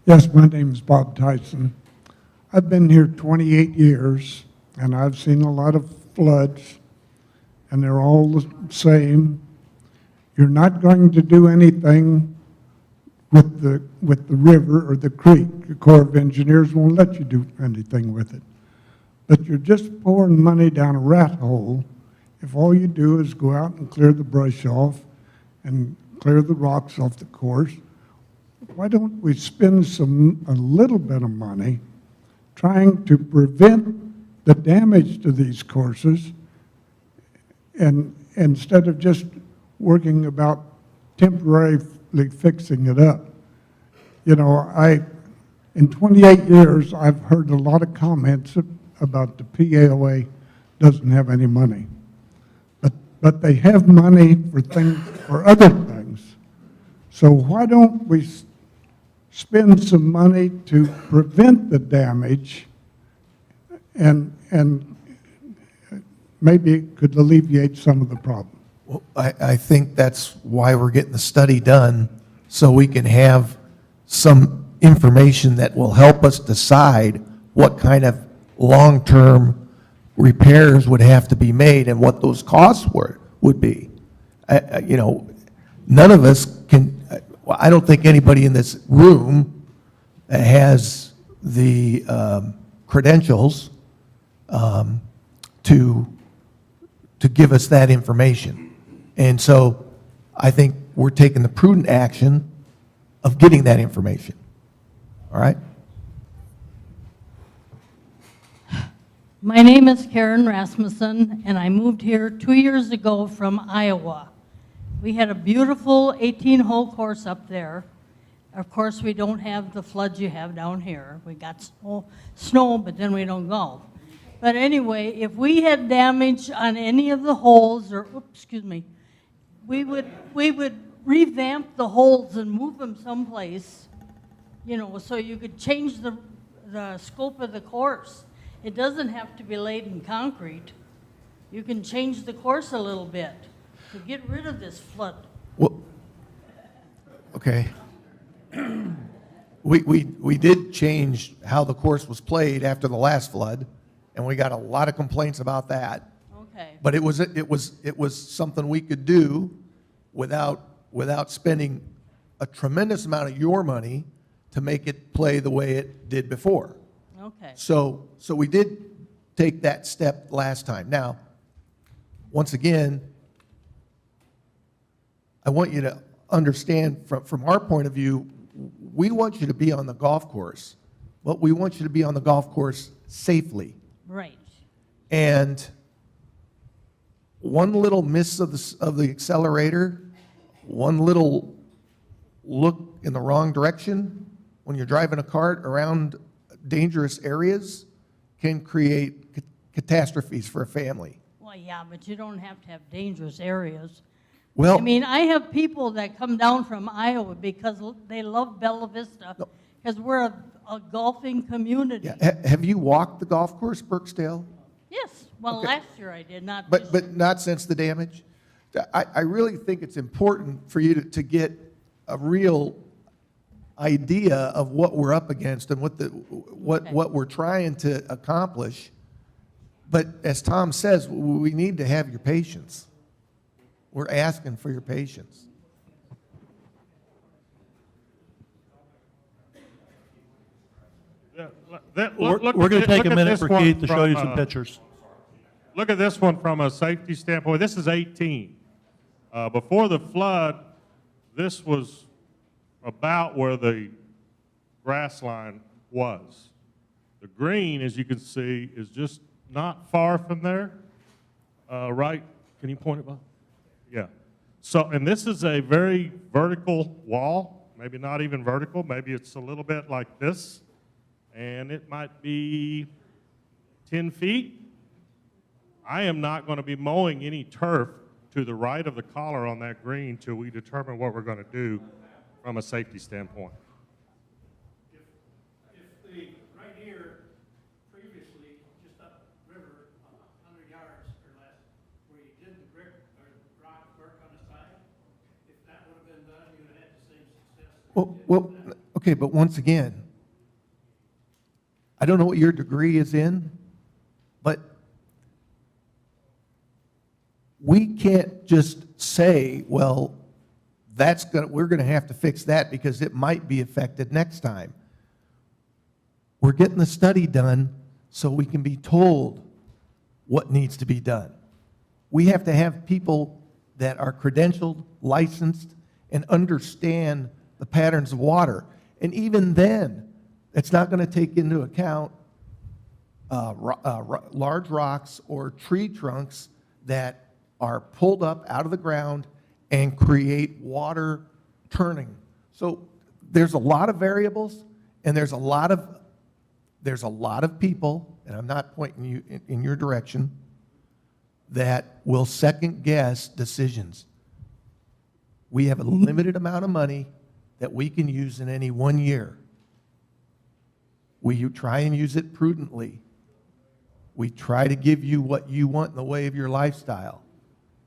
Yes, my name is Bob Tyson. I've been here 28 years, and I've seen a lot of floods, and they're all the same. You're not going to do anything with the river or the creek. The Corps of Engineers won't let you do anything with it. But you're just pouring money down a rat hole if all you do is go out and clear the brush off and clear the rocks off the course. Why don't we spend a little bit of money trying to prevent the damage to these courses, and instead of just working about temporarily fixing it up? You know, in 28 years, I've heard a lot of comments about the POA doesn't have any money. But they have money for other things. So why don't we spend some money to prevent the damage, and maybe it could alleviate some of the problem? Well, I think that's why we're getting the study done, so we can have some information that will help us decide what kind of long-term repairs would have to be made and what those costs would be. You know, none of us can, I don't think anybody in this room has the credentials to give us that information. And so I think we're taking the prudent action of getting that information. All right? My name is Karen Rasmussen, and I moved here 2 years ago from Iowa. We had a beautiful 18-hole course up there. Of course, we don't have the floods you have down here. We got snow, but then we don't golf. But anyway, if we had damage on any of the holes, or, oops, excuse me, we would revamp the holes and move them someplace, you know, so you could change the scope of the course. It doesn't have to be laid in concrete. You can change the course a little bit to get rid of this flood. Well, okay. We did change how the course was played after the last flood, and we got a lot of complaints about that. Okay. But it was something we could do without spending a tremendous amount of your money to make it play the way it did before. Okay. So we did take that step last time. Now, once again, I want you to understand from our point of view, we want you to be on the golf course, but we want you to be on the golf course safely. Right. And one little miss of the accelerator, one little look in the wrong direction when you're driving a cart around dangerous areas can create catastrophes for a family. Well, yeah, but you don't have to have dangerous areas. Well, I mean, I have people that come down from Iowa because they love Bella Vista, because we're a golfing community. yeah, have you walked the golf course, Burksdale? Yes, well, Okay. last year I did, not But not since the damage? I really think it's important for you to get a real idea of what we're up against and what we're trying to accomplish. But as Tom says, we need to have your patience. We're asking for your patience. We're going to take a minute for Keith to show you some pictures. Look at this one from a safety standpoint. This is 18. Before the flood, this was about where the grass line was. The green, as you can see, is just not far from there. Right? Can you point it, Bob? Yeah. So, and this is a very vertical wall, maybe not even vertical, maybe it's a little bit like this, and it might be 10 feet. I am not going to be mowing any turf to the right of the collar on that green till we determine what we're going to do from a safety standpoint. If the, right here, previously, just upriver, 100 yards or less, where you did the brick or rock work on the side, if that would have been done, you would have had the same success. Well, okay, but once again, I don't know what your degree is in, but we can't just say, well, we're going to have to fix that because it might be affected next time. We're getting the study done so we can be told what needs to be done. We have to have people that are credentialed, licensed, and understand the patterns of water. And even then, it's not going to take into account large rocks or tree trunks that are pulled up out of the ground and create water turning. So there's a lot of variables, and there's a lot of people, and I'm not pointing you in your direction, that will second guess decisions. We have a limited amount of money that we can use in any one year. We try and use it prudently. We try to give you what you want in the way of your lifestyle.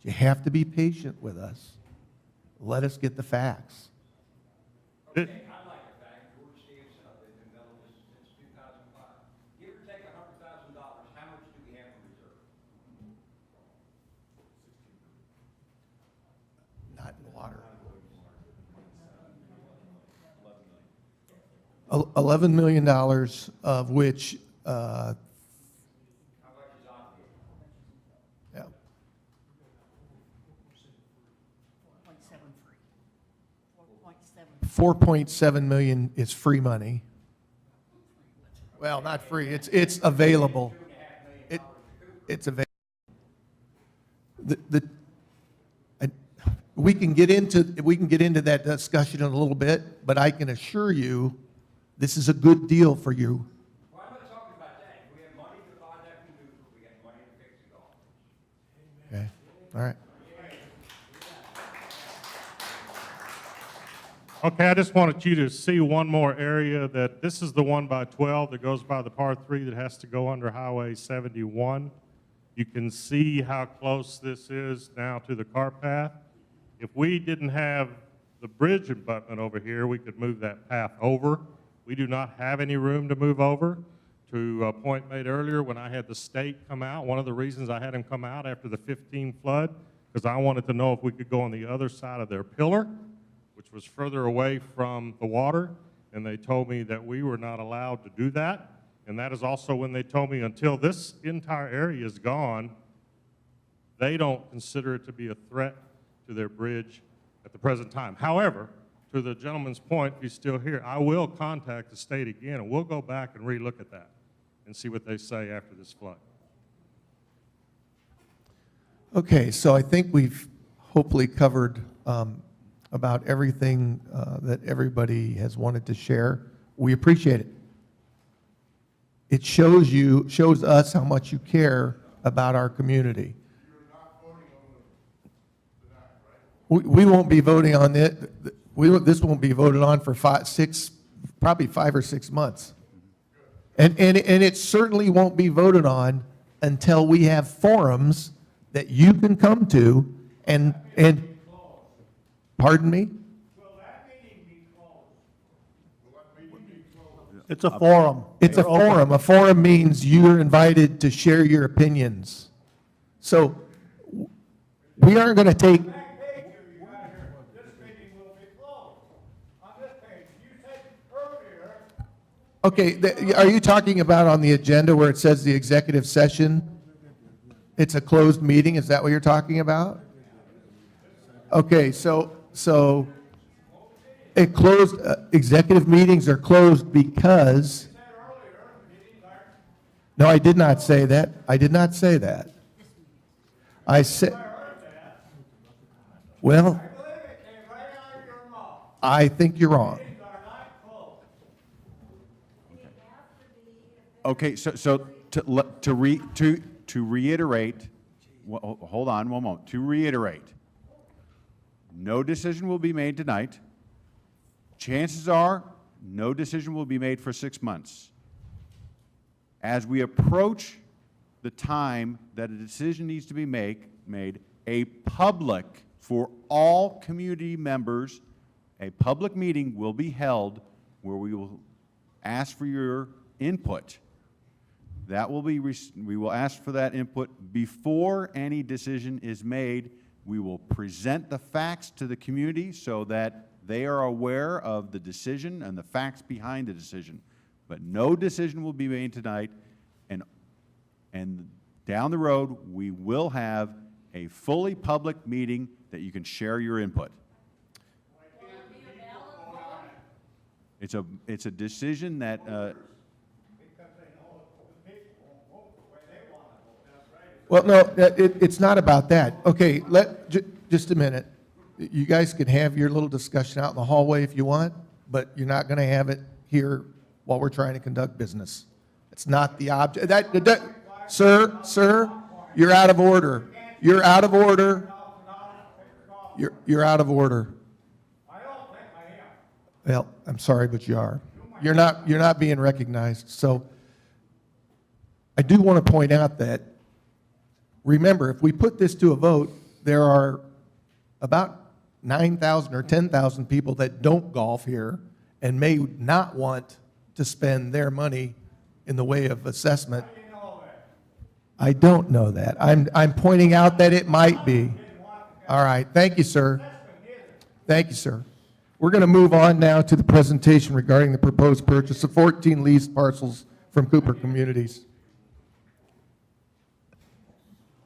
You have to be patient with us. Let us get the facts. Okay, I like the fact George Steve South has been building this since 2005. Give or take $100,000, how much do we have in reserve? Not in water. $11 million, of which, yeah. 4.7 million is free money. Well, not free, it's available. It's available. we can get into that discussion in a little bit, but I can assure you, this is a good deal for you. Well, I'm not talking about that. If we have money to buy that new, we got money to fix it all. Okay, all right. Okay, I just wanted you to see one more area that, this is the one by 12 that goes by the par 3 that has to go under Highway 71. You can see how close this is now to the cart path. If we didn't have the bridge abutment over here, we could move that path over. We do not have any room to move over. To a point made earlier, when I had the state come out, one of the reasons I had them come out after the 15 flood, because I wanted to know if we could go on the other side of their pillar, which was further away from the water, and they told me that we were not allowed to do that. And that is also when they told me until this entire area is gone, they don't consider it to be a threat to their bridge at the present time. However, to the gentleman's point, if he's still here, I will contact the state again, and we'll go back and relook at that and see what they say after this flood. Okay, so I think we've hopefully covered about everything that everybody has wanted to share. We appreciate it. It shows us how much you care about our community. We won't be voting on it. This won't be voted on for probably 5 or 6 months. And it certainly won't be voted on until we have forums that you can come to and pardon me? It's a forum. It's a They're open. forum. A forum means you're invited to share your opinions. So we aren't going to take. Okay, are you talking about on the agenda where it says the executive session? It's a closed meeting, is that what you're talking about? Okay, so it closed, executive meetings are closed because. No, I did not say that. I did not say that. I said, well, I think you're wrong. Okay, so to reiterate, hold on one moment. To reiterate, no decision will be made tonight. Chances are, no decision will be made for 6 months. As we approach the time that a decision needs to be made, a public, for all community members, a public meeting will be held where we will ask for your input. That will be, we will ask for that input before any decision is made. We will present the facts to the community so that they are aware of the decision and the facts behind the decision. But no decision will be made tonight, and down the road, we will have a fully public meeting that you can share your input. It's a decision that, well, no, it's not about that. Okay, just a minute. You guys can have your little discussion out in the hallway if you want, but you're not going to have it here while we're trying to conduct business. It's not the object. Sir, you're out of order. You're out of order. You're out of order. Well, I'm sorry, but you are. You're not being recognized. So I do want to point out that, remember, if we put this to a vote, there are about 9,000 or 10,000 people that don't golf here and may not want to spend their money in the way of assessment. I don't know that. I'm pointing out that it might be. All right. Thank you, sir. Thank you, sir. We're going to move on now to the presentation regarding the proposed purchase of 14 leased parcels from Cooper Communities.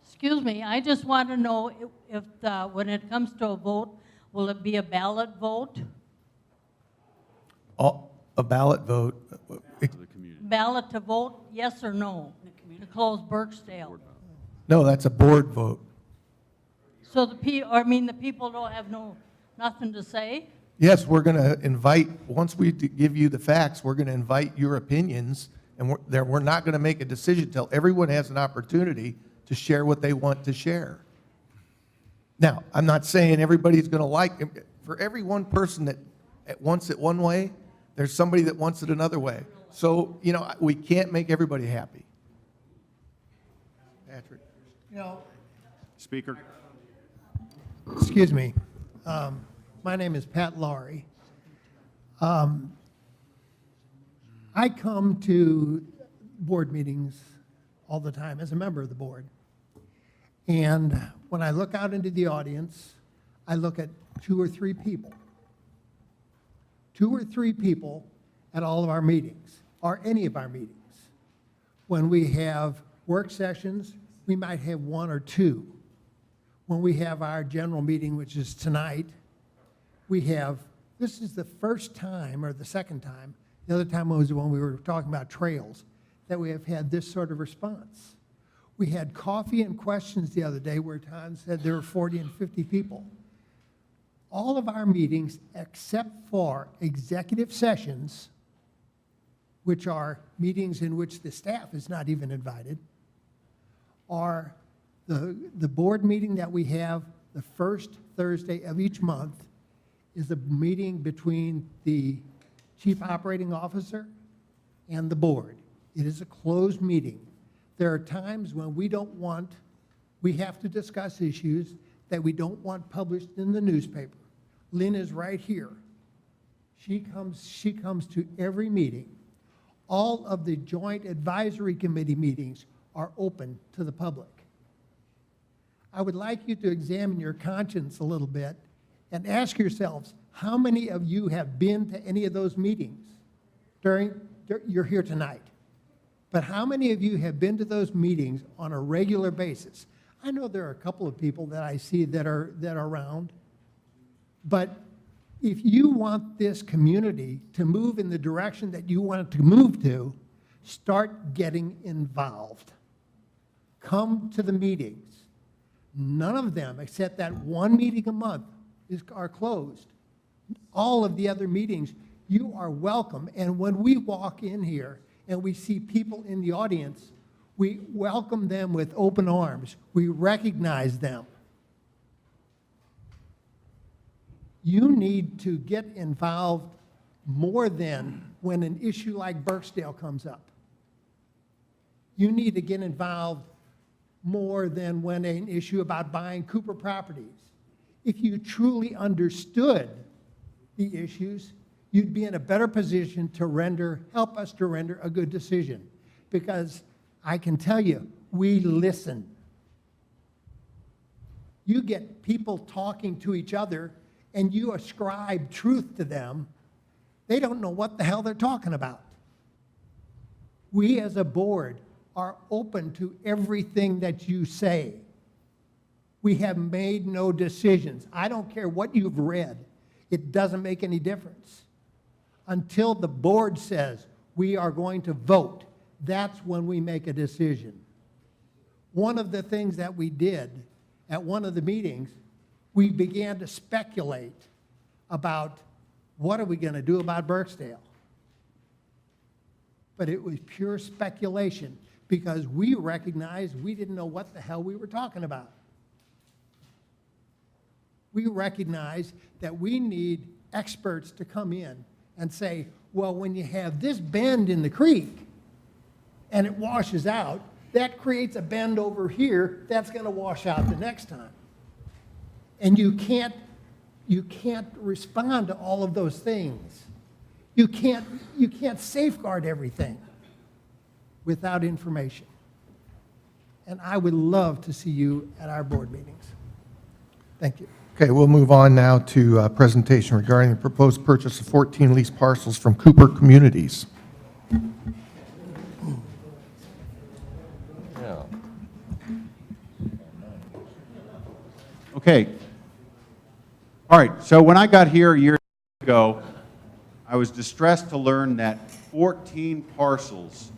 Excuse me, I just want to know if when it comes to a vote, will it be a ballot vote? A ballot vote. Ballot to vote, yes or no, to close Burksdale? No, that's a board vote. So the people don't have nothing to say? Yes, we're going to invite, once we give you the facts, we're going to invite your opinions, and we're not going to make a decision till everyone has an opportunity to share what they want to share. Now, I'm not saying everybody's going to like, for every one person that wants it one way, there's somebody that wants it another way. So, you know, we can't make everybody happy. Patrick. You know, Speaker. excuse me. My name is Pat Laurie. I come to board meetings all the time as a member of the board. And when I look out into the audience, I look at 2 or 3 people. 2 or 3 people at all of our meetings, or any of our meetings. When we have work sessions, we might have 1 or 2. When we have our general meeting, which is tonight, this is the first time, or the second time, the other time was when we were talking about trails, that we have had this sort of response. We had coffee and questions the other day where Tom said there were 40 and 50 people. All of our meetings, except for executive sessions, which are meetings in which the staff is not even invited, are the board meeting that we have the first Thursday of each month is a meeting between the chief operating officer and the board. It is a closed meeting. There are times when we have to discuss issues that we don't want published in the newspaper. Lynn is right here. She comes to every meeting. All of the joint advisory committee meetings are open to the public. I would like you to examine your conscience a little bit and ask yourselves, how many of you have been to any of those meetings you're here tonight? But how many of you have been to those meetings on a regular basis? I know there are a couple of people that I see that are around, but if you want this community to move in the direction that you want it to move to, start getting involved. Come to the meetings. None of them, except that one meeting a month, are closed. All of the other meetings, you are welcome. And when we walk in here and we see people in the audience, we welcome them with open arms. We recognize them. You need to get involved more than when an issue like Burksdale comes up. You need to get involved more than when an issue about buying Cooper properties. If you truly understood the issues, you'd be in a better position to help us to render a good decision. Because I can tell you, we listen. You get people talking to each other and you ascribe truth to them, they don't know what the hell they're talking about. We as a board are open to everything that you say. We have made no decisions. I don't care what you've read. It doesn't make any difference. Until the board says we are going to vote, that's when we make a decision. One of the things that we did at one of the meetings, we began to speculate about what are we going to do about Burksdale. But it was pure speculation because we recognized we didn't know what the hell we were talking about. We recognize that we need experts to come in and say, well, when you have this bend in the creek and it washes out, that creates a bend over here that's going to wash out the next time. And you can't respond to all of those things. You can't safeguard everything without information. And I would love to see you at our board meetings. Thank you. Okay, we'll move on now to a presentation regarding the proposed purchase of 14 leased parcels from Cooper Communities. Okay. All right, so when I got here years ago, I was distressed to learn that 14 parcels,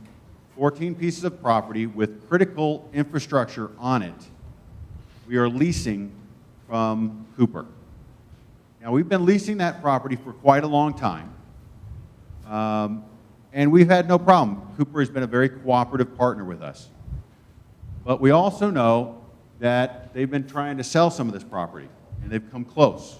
14 pieces of property with critical infrastructure on it, we are leasing from Cooper. Now, we've been leasing that property for quite a long time, and we've had no problem. Cooper has been a very cooperative partner with us. But we also know that they've been trying to sell some of this property, and they've come close.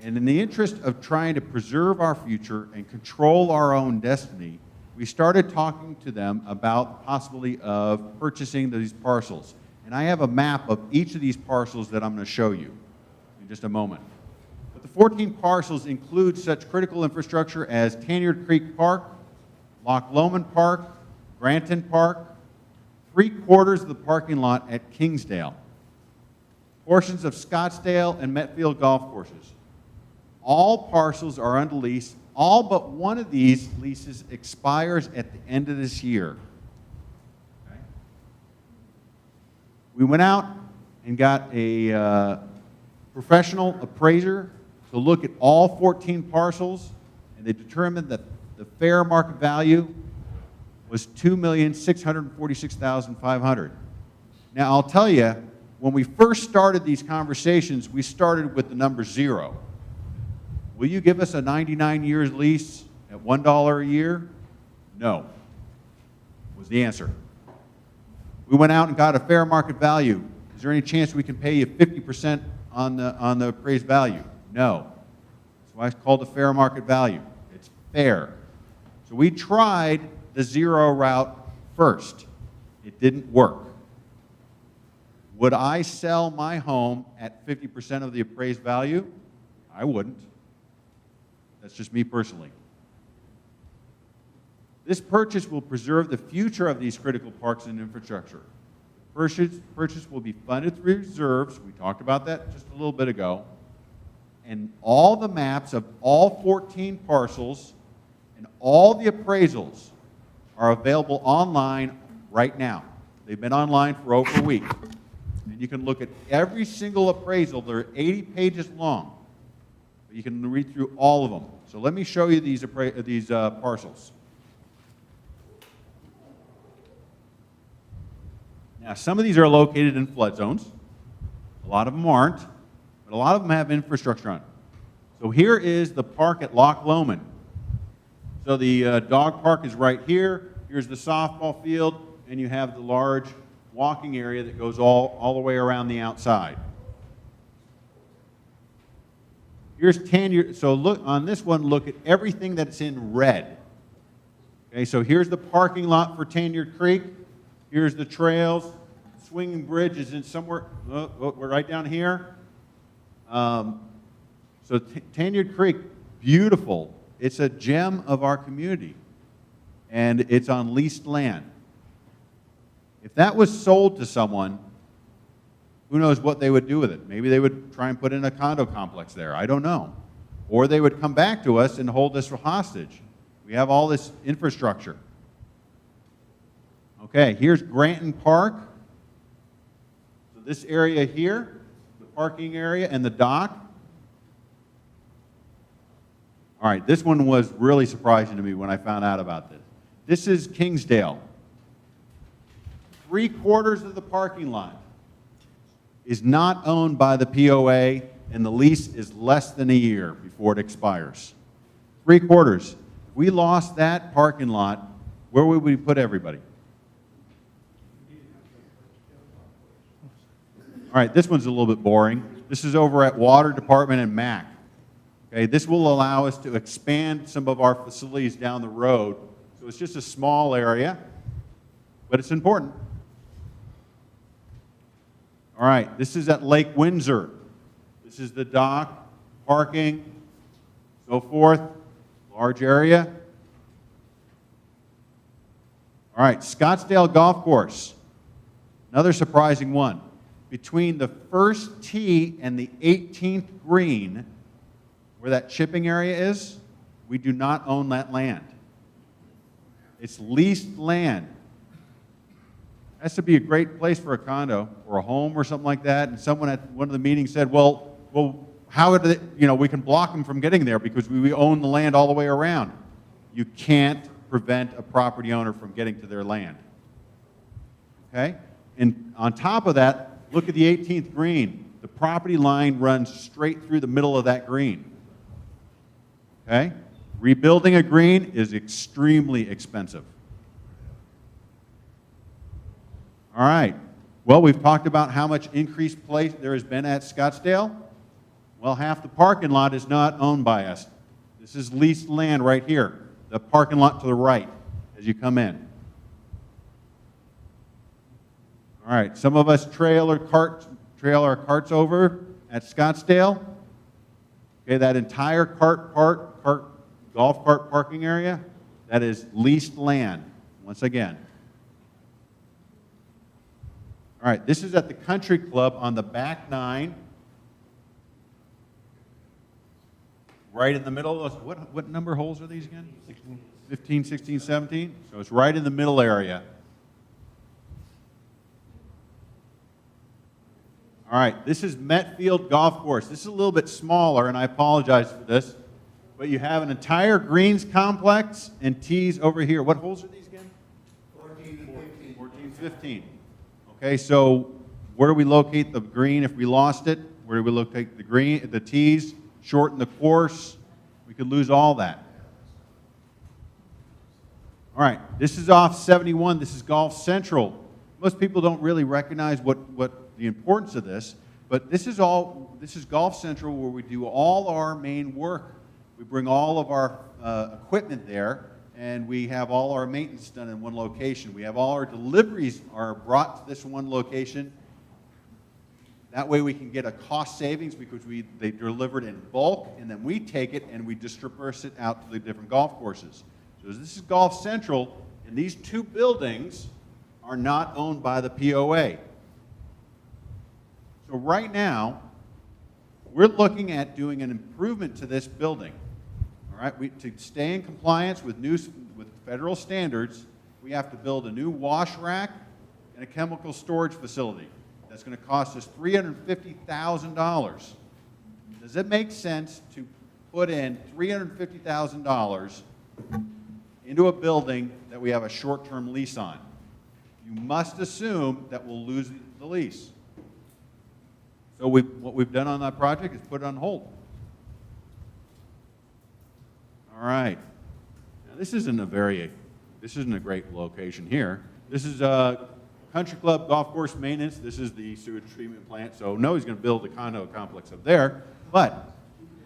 And in the interest of trying to preserve our future and control our own destiny, we started talking to them about the possibility of purchasing these parcels. And I have a map of each of these parcels that I'm going to show you in just a moment. But the 14 parcels include such critical infrastructure as Tanyard Creek Park, Loch Lomond Park, Granton Park, 3/4 of the parking lot at Kingsdale, portions of Scottsdale and Metfield golf courses. All parcels are under lease. All but one of these leases expires at the end of this year. Okay. We went out and got a professional appraiser to look at all 14 parcels, and they determined that the fair market value was $2,646,500. Now, I'll tell you, when we first started these conversations, we started with the number 0. Will you give us a 99 years lease at $1 a year? No, was the answer. We went out and got a fair market value. Is there any chance we can pay you 50% on the appraised value? No. That's why it's called a fair market value. It's fair. So we tried the 0 route first. It didn't work. Would I sell my home at 50% of the appraised value? I wouldn't. That's just me personally. This purchase will preserve the future of these critical parks and infrastructure. Purchase will be funded through reserves. We talked about that just a little bit ago. And all the maps of all 14 parcels and all the appraisals are available online right now. They've been online for over a week. And you can look at every single appraisal. They're 80 pages long. But you can read through all of them. So let me show you these parcels. Now, some of these are located in flood zones. A lot of them aren't, but a lot of them have infrastructure on it. So here is the park at Loch Lomond. So the dog park is right here. Here's the softball field, and you have the large walking area that goes all the way around the outside. Here's Tanyard. So look on this one, look at everything that's in red. Okay, so here's the parking lot for Tanyard Creek. Here's the trails. Swinging Bridge is in somewhere, we're right down here. So Tanyard Creek, beautiful. It's a gem of our community, and it's on leased land. If that was sold to someone, who knows what they would do with it? Maybe they would try and put in a condo complex there. I don't know. Or they would come back to us and hold us hostage. We have all this infrastructure. Okay, here's Granton Park. So this area here, the parking area and the dock. All right, this one was really surprising to me when I found out about this. This is Kingsdale. 3/4 of the parking lot is not owned by the POA, and the lease is less than a year before it expires. 3/4. If we lost that parking lot, where would we put everybody? All right, this one's a little bit boring. This is over at Water Department and MAC. Okay, this will allow us to expand some of our facilities down the road. So it's just a small area, but it's important. All right, this is at Lake Windsor. This is the dock, parking, so forth, large area. All right, Scottsdale Golf Course, another surprising one. Between the first tee and the 18th green, where that chipping area is, we do not own that land. It's leased land. Has to be a great place for a condo or a home or something like that. And someone at one of the meetings said, well, how did it, we can block them from getting there because we own the land all the way around. You can't prevent a property owner from getting to their land. Okay? And on top of that, look at the 18th green. The property line runs straight through the middle of that green. Okay? Rebuilding a green is extremely expensive. All right. Well, we've talked about how much increased play there has been at Scottsdale. Well, half the parking lot is not owned by us. This is leased land right here, the parking lot to the right as you come in. All right, some of us trail our carts over at Scottsdale. Okay, that entire golf cart parking area, that is leased land, once again. All right, this is at the Country Club on the back 9. Right in the middle of those, what number holes are these again? 15, 16, 17? So it's right in the middle area. All right, this is Metfield Golf Course. This is a little bit smaller, and I apologize for this, but you have an entire greens complex and tees over here. What holes are these again? 14, 15. Okay, so where do we locate the green if we lost it? Where do we locate the tees? Shorten the course, we could lose all that. All right, this is off 71. This is Golf Central. Most people don't really recognize what the importance of this, but this is Golf Central where we do all our main work. We bring all of our equipment there, and we have all our maintenance done in one location. We have all our deliveries are brought to this one location. That way we can get a cost savings because they deliver it in bulk, and then we take it and we disperse it out to the different golf courses. So this is Golf Central, and these two buildings are not owned by the POA. So right now, we're looking at doing an improvement to this building. All right, to stay in compliance with federal standards, we have to build a new wash rack and a chemical storage facility. That's going to cost us $350,000. Does it make sense to put in $350,000 into a building that we have a short-term lease on? You must assume that we'll lose the lease. So what we've done on that project is put it on hold. All right. Now this isn't a great location here. This is Country Club Golf Course maintenance. This is the sewage treatment plant. So no, he's going to build a condo complex up there. But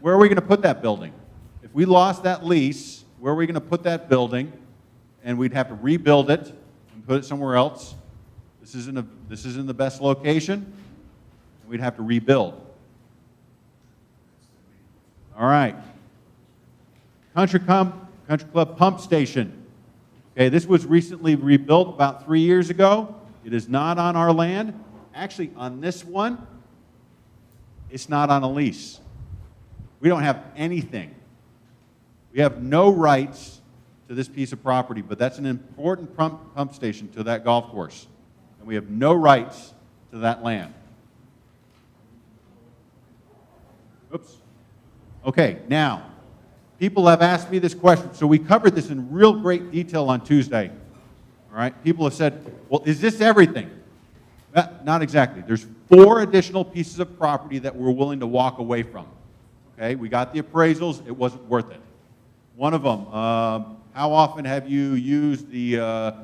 where are we going to put that building? If we lost that lease, where are we going to put that building? And we'd have to rebuild it and put it somewhere else. This isn't the best location. We'd have to rebuild. All right. Country Club Pump Station. Okay, this was recently rebuilt about 3 years ago. It is not on our land. Actually, on this one, it's not on a lease. We don't have anything. We have no rights to this piece of property, but that's an important pump station to that golf course. And we have no rights to that land. Oops. Okay, now, people have asked me this question. So we covered this in real great detail on Tuesday. All right, people have said, well, is this everything? Not exactly. There's 4 additional pieces of property that we're willing to walk away from. Okay, we got the appraisals. It wasn't worth it. One of them, how often have you used the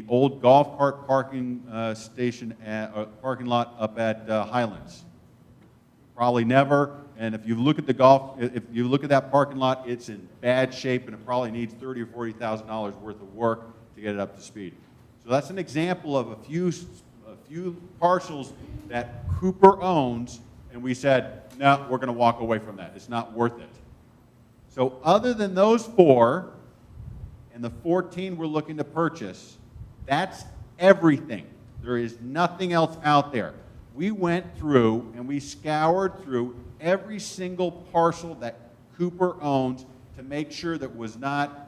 old golf cart parking station parking lot up at Highlands? Probably never. And if you look at that parking lot, it's in bad shape, and it probably needs $30,000 or $40,000 worth of work to get it up to speed. So that's an example of a few parcels that Cooper owns, and we said, no, we're going to walk away from that. It's not worth it. So other than those 4 and the 14 we're looking to purchase, that's everything. There is nothing else out there. We went through and we scoured through every single parcel that Cooper owns to make sure that was not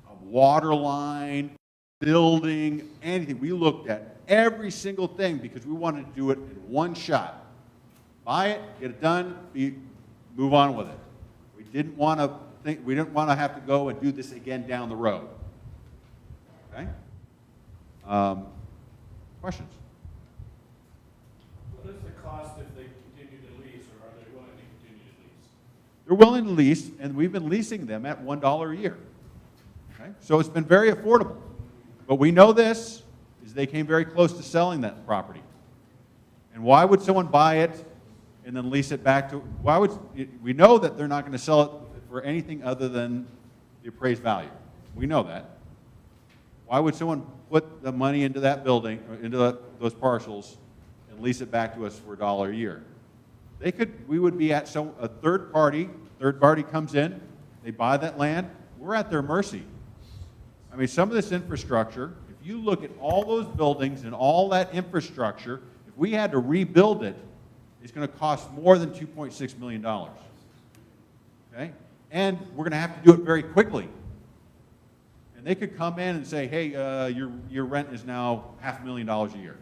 a water line, building, anything. We looked at every single thing because we wanted to do it in one shot. Buy it, get it done, move on with it. We didn't want to have to go and do this again down the road. Okay? Questions? What is the cost if They're willing to lease, and we've been leasing them at $1 a year. Okay? So it's been very affordable. But we know this, is they came very close to selling that property. And why would someone buy it and then lease it back to, why would, we know that they're not going to sell it for anything other than the appraised value. We know that. Why would someone put the money into that building, or into those parcels, and lease it back to us for $1 a year? They could, we would be at a third party comes in, they buy that land, we're at their mercy. I mean, some of this infrastructure, if you look at all those buildings and all that infrastructure, if we had to rebuild it, it's going to cost more than $2.6 million. Okay? And we're going to have to do it very quickly. And they could come in and say, hey, your rent is now $500,000 a year,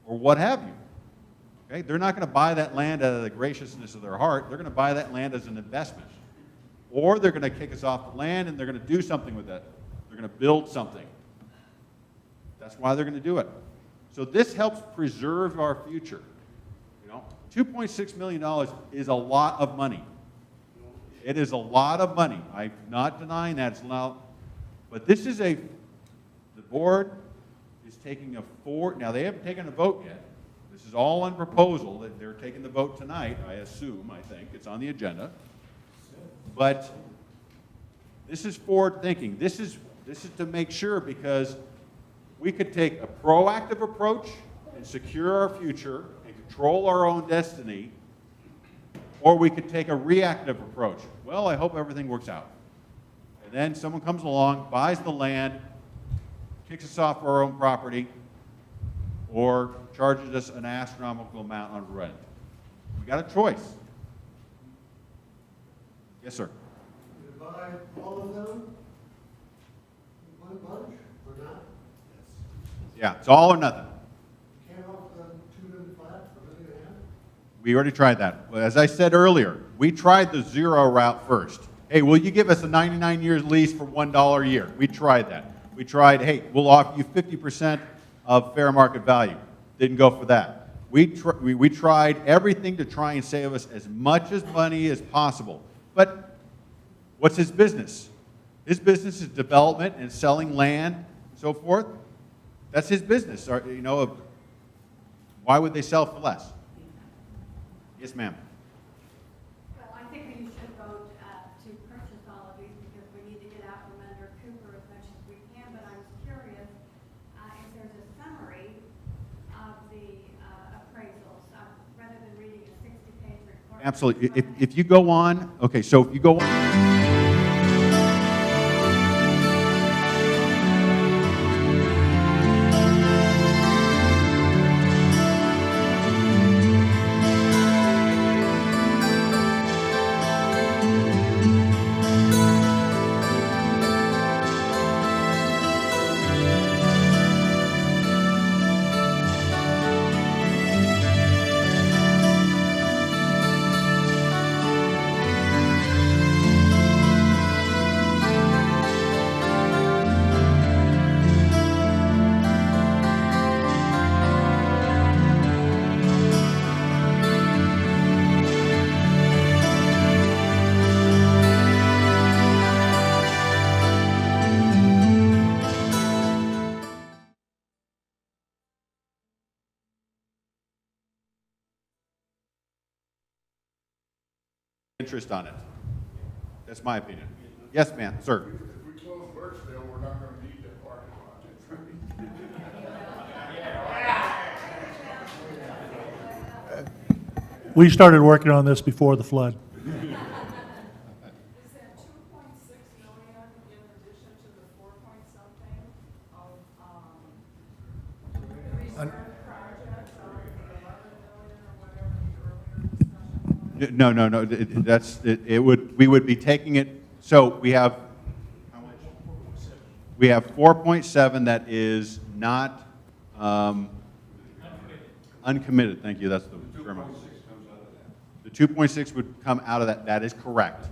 or what have you. Okay? They're not going to buy that land out of the graciousness of their heart. They're going to buy that land as an investment. Or they're going to kick us off the land and they're going to do something with it. They're going to build something. That's why they're going to do it. So this helps preserve our future. You know, $2.6 million is a lot of money. It is a lot of money. I'm not denying that. It's not, but this is the board is taking now they haven't taken a vote yet. This is all on proposal. That they're taking the vote tonight, I assume, I think. It's on the agenda. But this is forward thinking. This is to make sure, because we could take a proactive approach and secure our future and control our own destiny, or we could take a reactive approach. Well, I hope everything works out. And then someone comes along, buys the land, kicks us off our own property, or charges us an astronomical amount on rent. We got a choice. Yes, sir. You buy all of them in one bunch or not? Yeah, it's all or nothing. You can't offer them 2 million flat for $1.5 million? We already tried that. As I said earlier, we tried the zero route first. Hey, will you give us a 99 years lease for $1 a year? We tried that. We tried, hey, we'll offer you 50% of fair market value. Didn't go for that. We tried everything to try and save us as much money as possible. But what's his business? His business is development and selling land and so forth. That's his business. You know, why would they sell for less? Yes, ma'am. Well, I think we should vote to purchase all of these because we need to get out from under Cooper as much as we can. But I was curious if there's a summary of the appraisals rather than reading a 60-page report. Absolutely. If you go on, okay, so if you go on. Interest on it. That's my opinion. Yes, ma'am, sir. If we close Birchdale, we're not going to need that parking lot. We started working on this before the flood. Is that 2.6 million in addition to the 4-point-something of reserve projects or the 11 million or whatever the earlier discussion was? No. We would be taking it, so we have, how much? We have 4.7 that is not uncommitted. Thank you, that's the term. The 2.6 would come out of that. That is correct.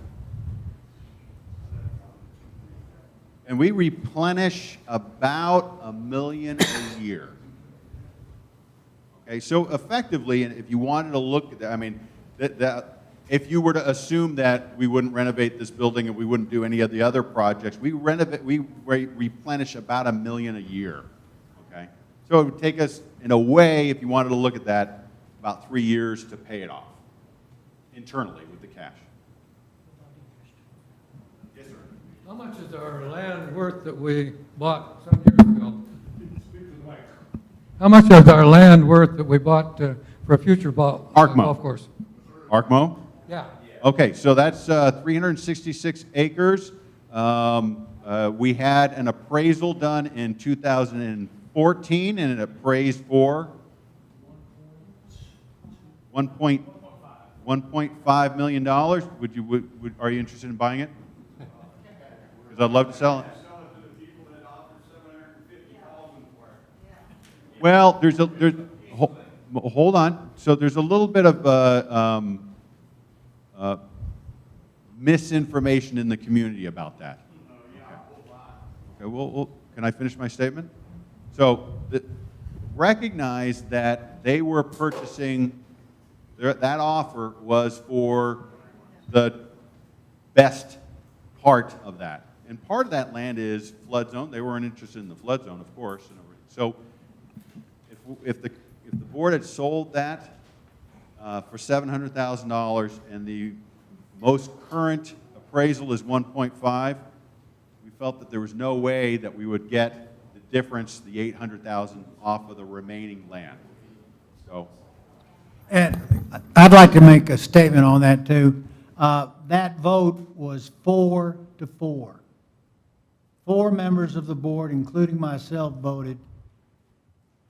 And we replenish about $1 million a year. Okay, so effectively, and if you wanted to look at that, I mean, if you were to assume that we wouldn't renovate this building and we wouldn't do any of the other projects, we replenish about $1 million a year, okay? So it would take us, in a way, if you wanted to look at that, about 3 years to pay it off internally with the cash. Yes, sir. How much is our land worth that we bought some years ago? How much is our land worth that we bought for a future golf course? Arkmo? Yeah. Okay, so that's 366 acres. We had an appraisal done in 2014, and it appraised for $1.5 million. Are you interested in buying it? Because I'd love to sell it. Well, hold on. So there's a little bit of misinformation in the community about that. Okay, well, can I finish my statement? So recognize that they were purchasing, that offer was for the best part of that. And part of that land is flood zone. They weren't interested in the flood zone, of course. So if the board had sold that for $700,000 and the most current appraisal is 1.5, we felt that there was no way that we would get the difference, the 800,000, off of the remaining land. So, and I'd like to make a statement on that too. That vote was 4-4. 4 members of the board, including myself, voted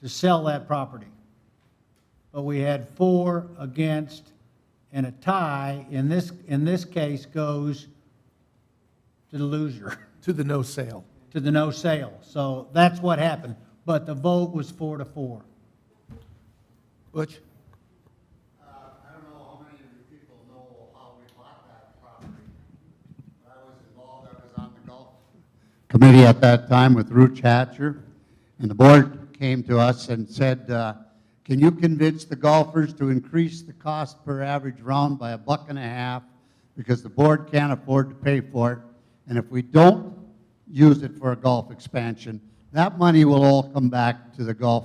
to sell that property. But we had 4 against, and a tie in this case goes to the loser. To the no sale. To the no sale. So that's what happened. But the vote was 4-4. Butch? I don't know how many of you people know how we bought that property. I was involved, I was on the golf committee at that time with Ruth Hatcher, and the board came to us and said, can you convince the golfers to increase the cost per average round by $1.50 because the board can't afford to pay for it, and if we don't use it for a golf expansion, that money will all come back to the golf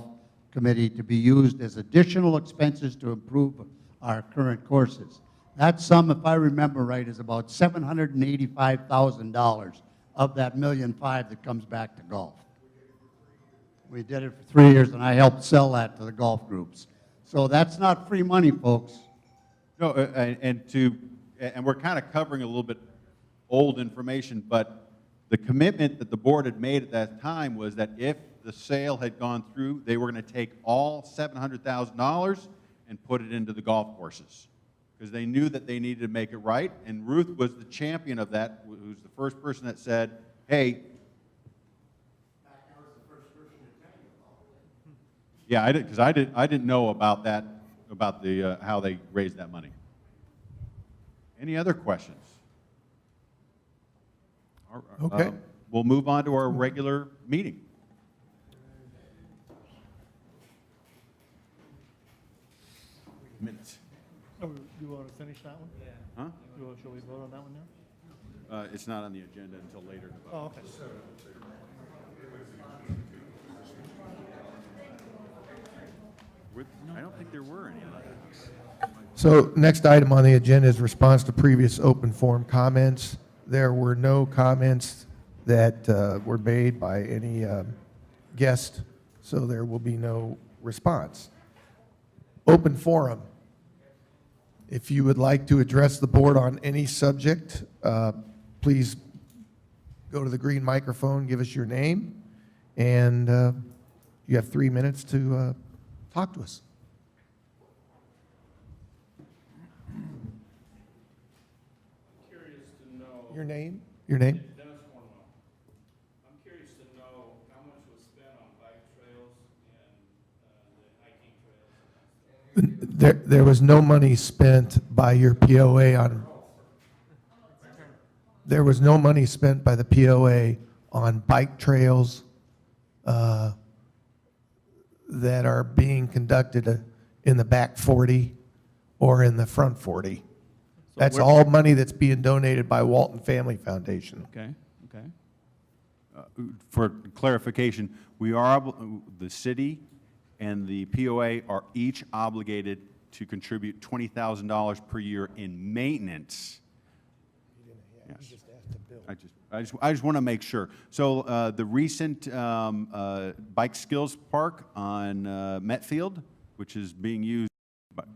committee to be used as additional expenses to improve our current courses. That sum, if I remember right, is about $785,000 of that $1.5 million that comes back to golf. We did it for 3 years, and I helped sell that to the golf groups. So that's not free money, folks. no, and we're kind of covering a little bit old information, but the commitment that the board had made at that time was that if the sale had gone through, they were going to take all $700,000 and put it into the golf courses, because they knew that they needed to make it right. And Ruth was the champion of that, who was the first person that said, hey, yeah, I did, because I didn't know about that, about the how they raised that money. Any other questions? Okay. We'll move on to our regular meeting. Minutes. Oh, you want to finish that one? Yeah. Huh? Shall we vote on that one now? It's not on the agenda until later. Oh, okay. I don't think there were any. So next item on the agenda is response to previous open forum comments. There were no comments that were made by any guest, so there will be no response. Open forum. If you would like to address the board on any subject, please go to the green microphone, give us your name, and you have 3 minutes to talk to us. Curious to know. Your name? Your name? Dennis Cornwell. I'm curious to know how much was spent on bike trails and the hiking trails. There was no money spent by your POA on. There was no money spent by the POA on bike trails that are being conducted in the back 40 or in the front 40. That's we're- all money that's being donated by Walton Family Foundation. Okay, okay. For clarification, we are, the city and the POA are each obligated to contribute $20,000 per year in maintenance. Yes. I just want to make sure. So the recent Bike Skills Park on Metfield, which is being used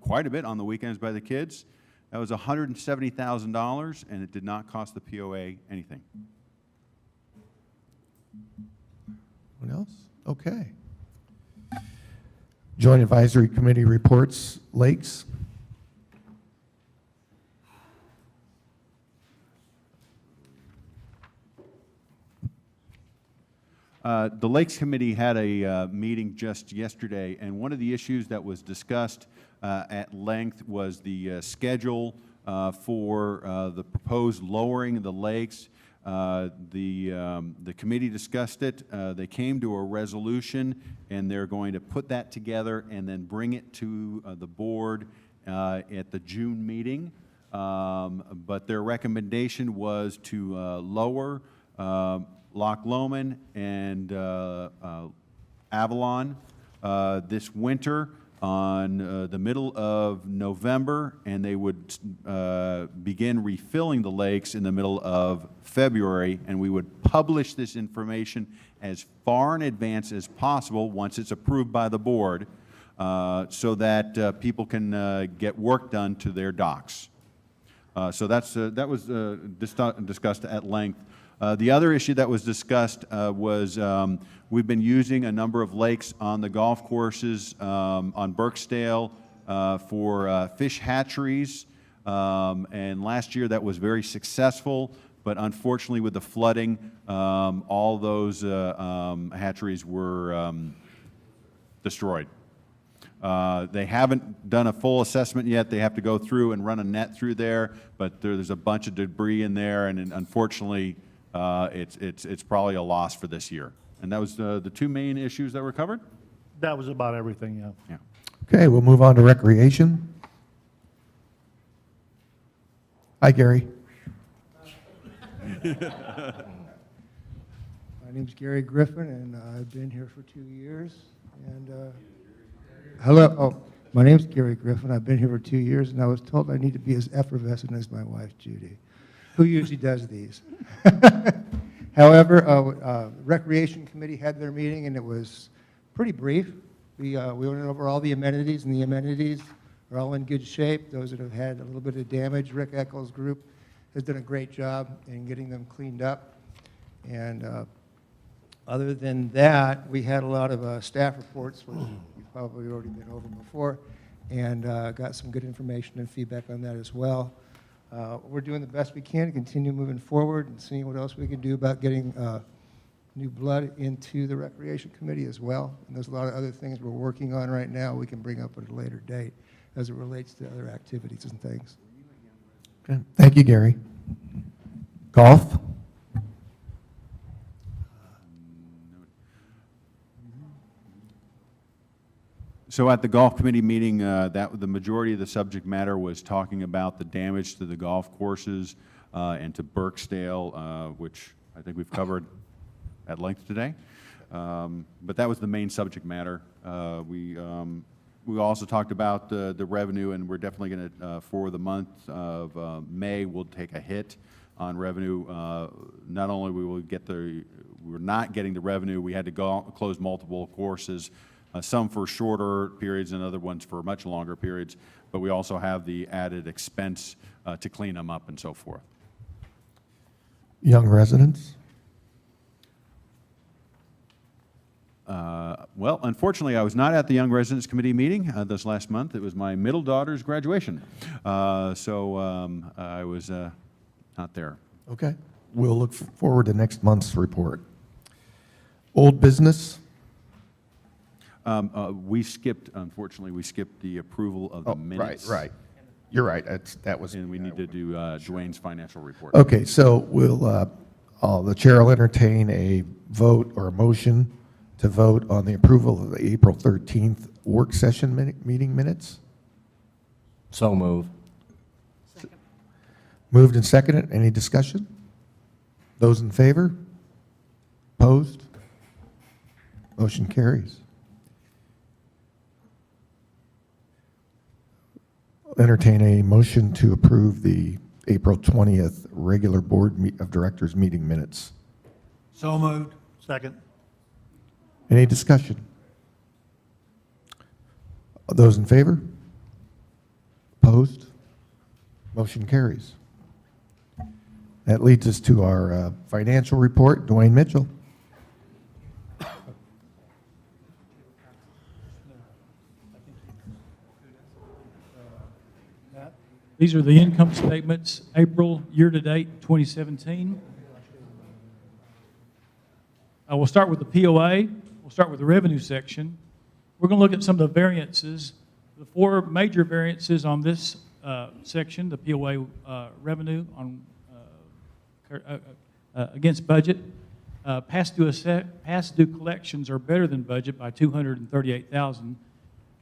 quite a bit on the weekends by the kids, that was $170,000, and it did not cost the POA anything. What else? Okay. Joint Advisory Committee reports, Lakes. The Lakes Committee had a meeting just yesterday, and one of the issues that was discussed at length was the schedule for the proposed lowering of the lakes. The committee discussed it. They came to a resolution, and they're going to put that together and then bring it to the board at the June meeting. But their recommendation was to lower Loch Lomond and Avalon this winter on the middle of November, and they would begin refilling the lakes in the middle of February, and we would publish this information as far in advance as possible once it's approved by the board, so that people can get work done to their docks. So that was discussed at length. The other issue that was discussed was we've been using a number of lakes on the golf courses on Birksdale for fish hatcheries, and last year that was very successful, but unfortunately with the flooding, all those hatcheries were destroyed. They haven't done a full assessment yet. They have to go through and run a net through there, but there's a bunch of debris in there, and unfortunately, it's probably a loss for this year. And that was the two main issues that were covered? That was about everything, yeah. Yeah. Okay, we'll move on to Recreation. Hi, Gary. My name's Gary Griffin, and I've been here for 2 years. And hello, my name's Gary Griffin. I've been here for 2 years, and I was told I need to be as effervescent as my wife, Judy, who usually does these. However, Recreation Committee had their meeting, and it was pretty brief. We went over all the amenities, and the amenities are all in good shape. Those that have had a little bit of damage, Rick Eccles' group has done a great job in getting them cleaned up. And other than that, we had a lot of staff reports, which you've probably already been over before, and got some good information and feedback on that as well. We're doing the best we can to continue moving forward and seeing what else we can do about getting new blood into the Recreation Committee as well. And there's a lot of other things we're working on right now we can bring up at a later date as it relates to other activities and things. Okay. Thank you, Gary. Golf? So at the golf committee meeting, the majority of the subject matter was talking about the damage to the golf courses and to Birksdale, which I think we've covered at length today. But that was the main subject matter. We also talked about the revenue, and we're definitely going to, for the month of May, we'll take a hit on revenue. Not only we're not getting the revenue, we had to close multiple courses. Some for shorter periods and other ones for much longer periods, but we also have the added expense to clean them up and so forth. Young residents? Well, unfortunately, I was not at the Young Residents Committee meeting this last month. It was my middle daughter's graduation, so I was not there. Okay. We'll look forward to next month's report. Old business? Unfortunately, we skipped the approval of the minutes. Right. You're right. That was. And we need to do Dwayne's financial report. Okay, so we'll, the chair will entertain a vote or a motion to vote on the approval of the April 13th work session meeting minutes. So move. Moved and seconded. Any discussion? Those in favor? Opposed? Motion carries. Entertain a motion to approve the April 20th regular Board of Directors meeting minutes. So moved. Second. Any discussion? Those in favor? Opposed? Motion carries. That leads us to our financial report. Dwayne Mitchell. These are the income statements, April year-to-date 2017. We'll start with the POA. We'll start with the revenue section. We're going to look at some of the variances. The four major variances on this section, the POA revenue on against budget. Past due collections are better than budget by $238,000.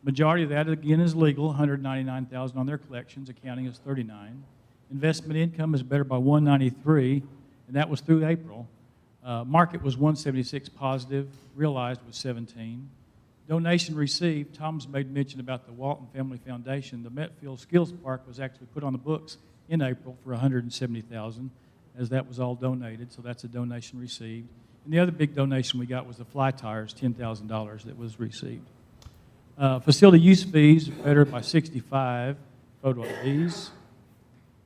Majority of that, again, is legal, $199,000 on their collections, accounting is $39. Investment income is better by $193,000, and that was through April. Market was $176,000 positive, realized was $17,000. Donation received, Tom's made mention about the Walton Family Foundation. The Metfield Skills Park was actually put on the books in April for $170,000, as that was all donated, so that's a donation received. And the other big donation we got was the fly tires, $10,000 that was received. Facility use fees better by 65 photo IDs.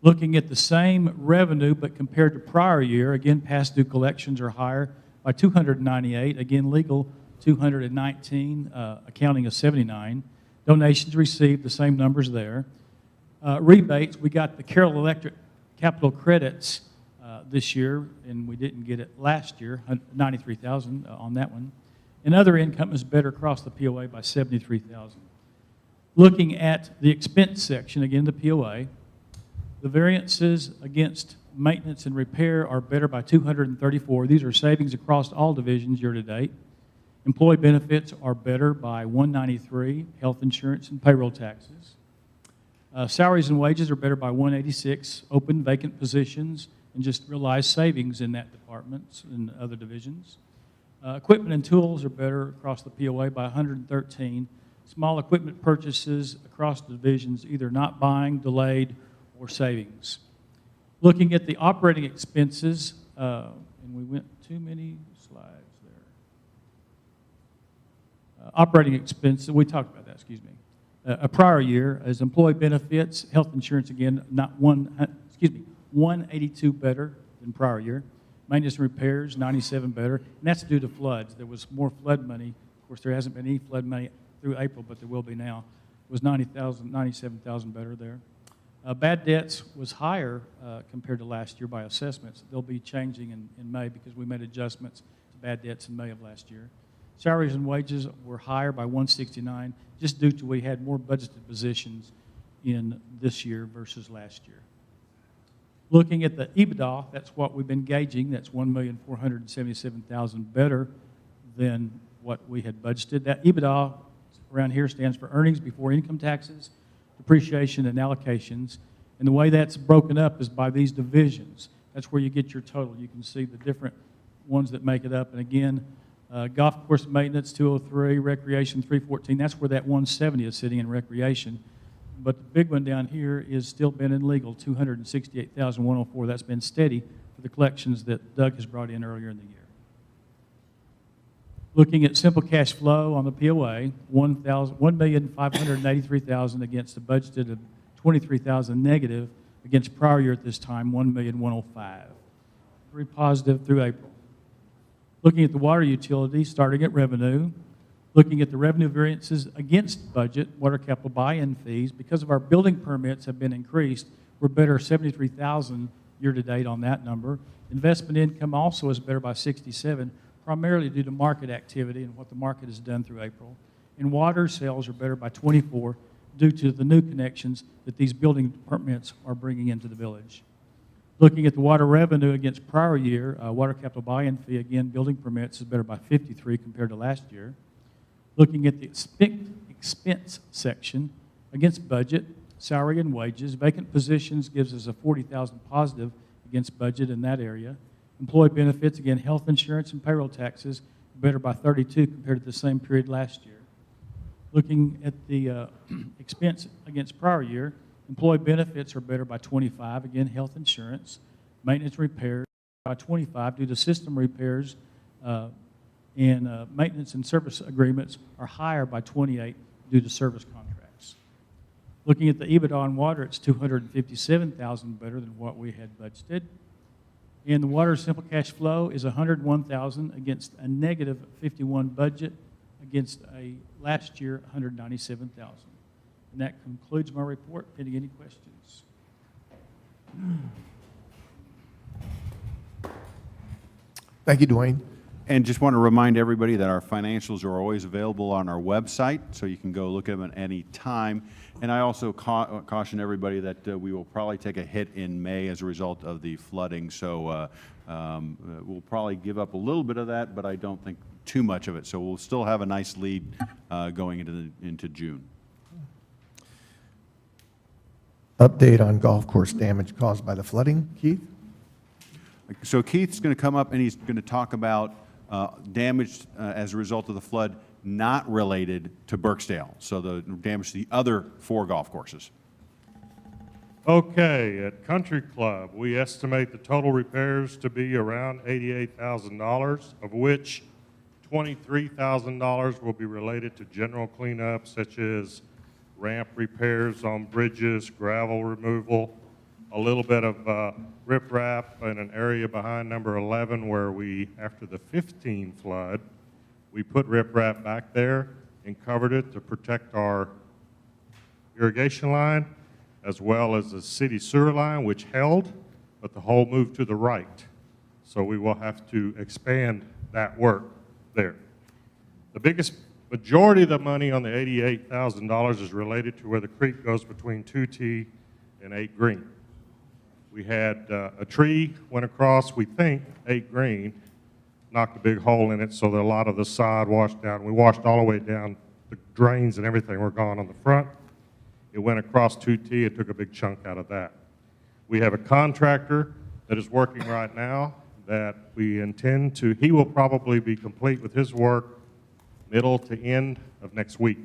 Looking at the same revenue but compared to prior year, again past due collections are higher by 298, again legal 219, accounting is 79. Donations received, the same numbers there. Rebates, we got the Carroll Electric capital credits this year, and we didn't get it last year, 93,000 on that one. And other income is better across the POA by 73,000. Looking at the expense section, again the POA, the variances against maintenance and repair are better by 234. These are savings across all divisions year to date. Employee benefits are better by 193, health insurance and payroll taxes. Salaries and wages are better by 186, open vacant positions, and just realized savings in that department and other divisions. Equipment and tools are better across the POA by 113. Small equipment purchases across the divisions either not buying, delayed, or savings. Looking at the operating expenses, and we went too many slides there. Operating expenses, we talked about that, excuse me. A prior year as employee benefits, health insurance again, 182 better than prior year. Maintenance and repairs, 97 better, and that's due to floods. There was more flood money. Of course, there hasn't been any flood money through April, but there will be now. It was 90,000, 97,000 better there. Bad debts was higher compared to last year by assessments. They'll be changing in May because we made adjustments to bad debts in May of last year. Salaries and wages were higher by 169, just due to we had more budgeted positions in this year versus last year. Looking at the EBITDA, that's what we've been gauging. That's $1,477,000 better than what we had budgeted. That EBITDA around here stands for earnings before income taxes, depreciation, and allocations. And the way that's broken up is by these divisions. That's where you get your total. You can see the different ones that make it up. And again, golf course maintenance, 203, recreation, 314. That's where that 170 is sitting in recreation. But the big one down here is still been in legal, 268,104. That's been steady for the collections that Doug has brought in earlier in the year. Looking at simple cash flow on the POA, $1,583,000 against a budgeted of $23,000 negative against prior year at this time, $1,105,000. Very positive through April. Looking at the water utility, starting at revenue, looking at the revenue variances against budget, water capital buy-in fees, because of our building permits have been increased, we're better 73,000 year-to-date on that number. Investment income also is better by 67, primarily due to market activity and what the market has done through April. And water sales are better by 24 due to the new connections that these building permits are bringing into the village. Looking at the water revenue against prior year, water capital buy-in fee, again, building permits is better by 53 compared to last year. Looking at the expense section, against budget, salary and wages. Vacant positions gives us a 40,000 positive against budget in that area. Employee benefits, again, health insurance and payroll taxes, better by 32 compared to the same period last year. Looking at the expense against prior year, employee benefits are better by 25, again, health insurance. Maintenance repairs by 25 due to system repairs, and maintenance and service agreements are higher by 28 due to service contracts. Looking at the EBITDA on water, it's 257,000 better than what we had budgeted. And the water simple cash flow is 101,000 against a negative 51 budget against a last year 197,000. And that concludes my report. Pending any questions? Thank you, Dwayne. And just want to remind everybody that our financials are always available on our website, so you can go look at them at any time. And I also caution everybody that we will probably take a hit in May as a result of the flooding. So we'll probably give up a little bit of that, but I don't think too much of it. So we'll still have a nice lead going into June. Update on golf course damage caused by the flooding, Keith? So Keith's going to come up and he's going to talk about damage as a result of the flood not related to Burksdale, so the damage to the other 4 golf courses. Okay, at Country Club, we estimate the total repairs to be around $88,000, of which $23,000 will be related to general cleanup, such as ramp repairs on bridges, gravel removal, a little bit of riprap in an area behind number 11 where we, after the 15 flood, we put riprap back there and covered it to protect our irrigation line, as well as the city sewer line, which held, but the hole moved to the right. So we will have to expand that work there. The biggest majority of the money on the $88,000 is related to where the creek goes between 2T and 8 Green. We had a tree went across, we think, 8 Green, knocked a big hole in it, so that a lot of the sod washed down. We washed all the way down. The drains and everything were gone on the front. It went across 2T. It took a big chunk out of that. We have a contractor that is working right now that we intend to, he will probably be complete with his work middle to end of next week.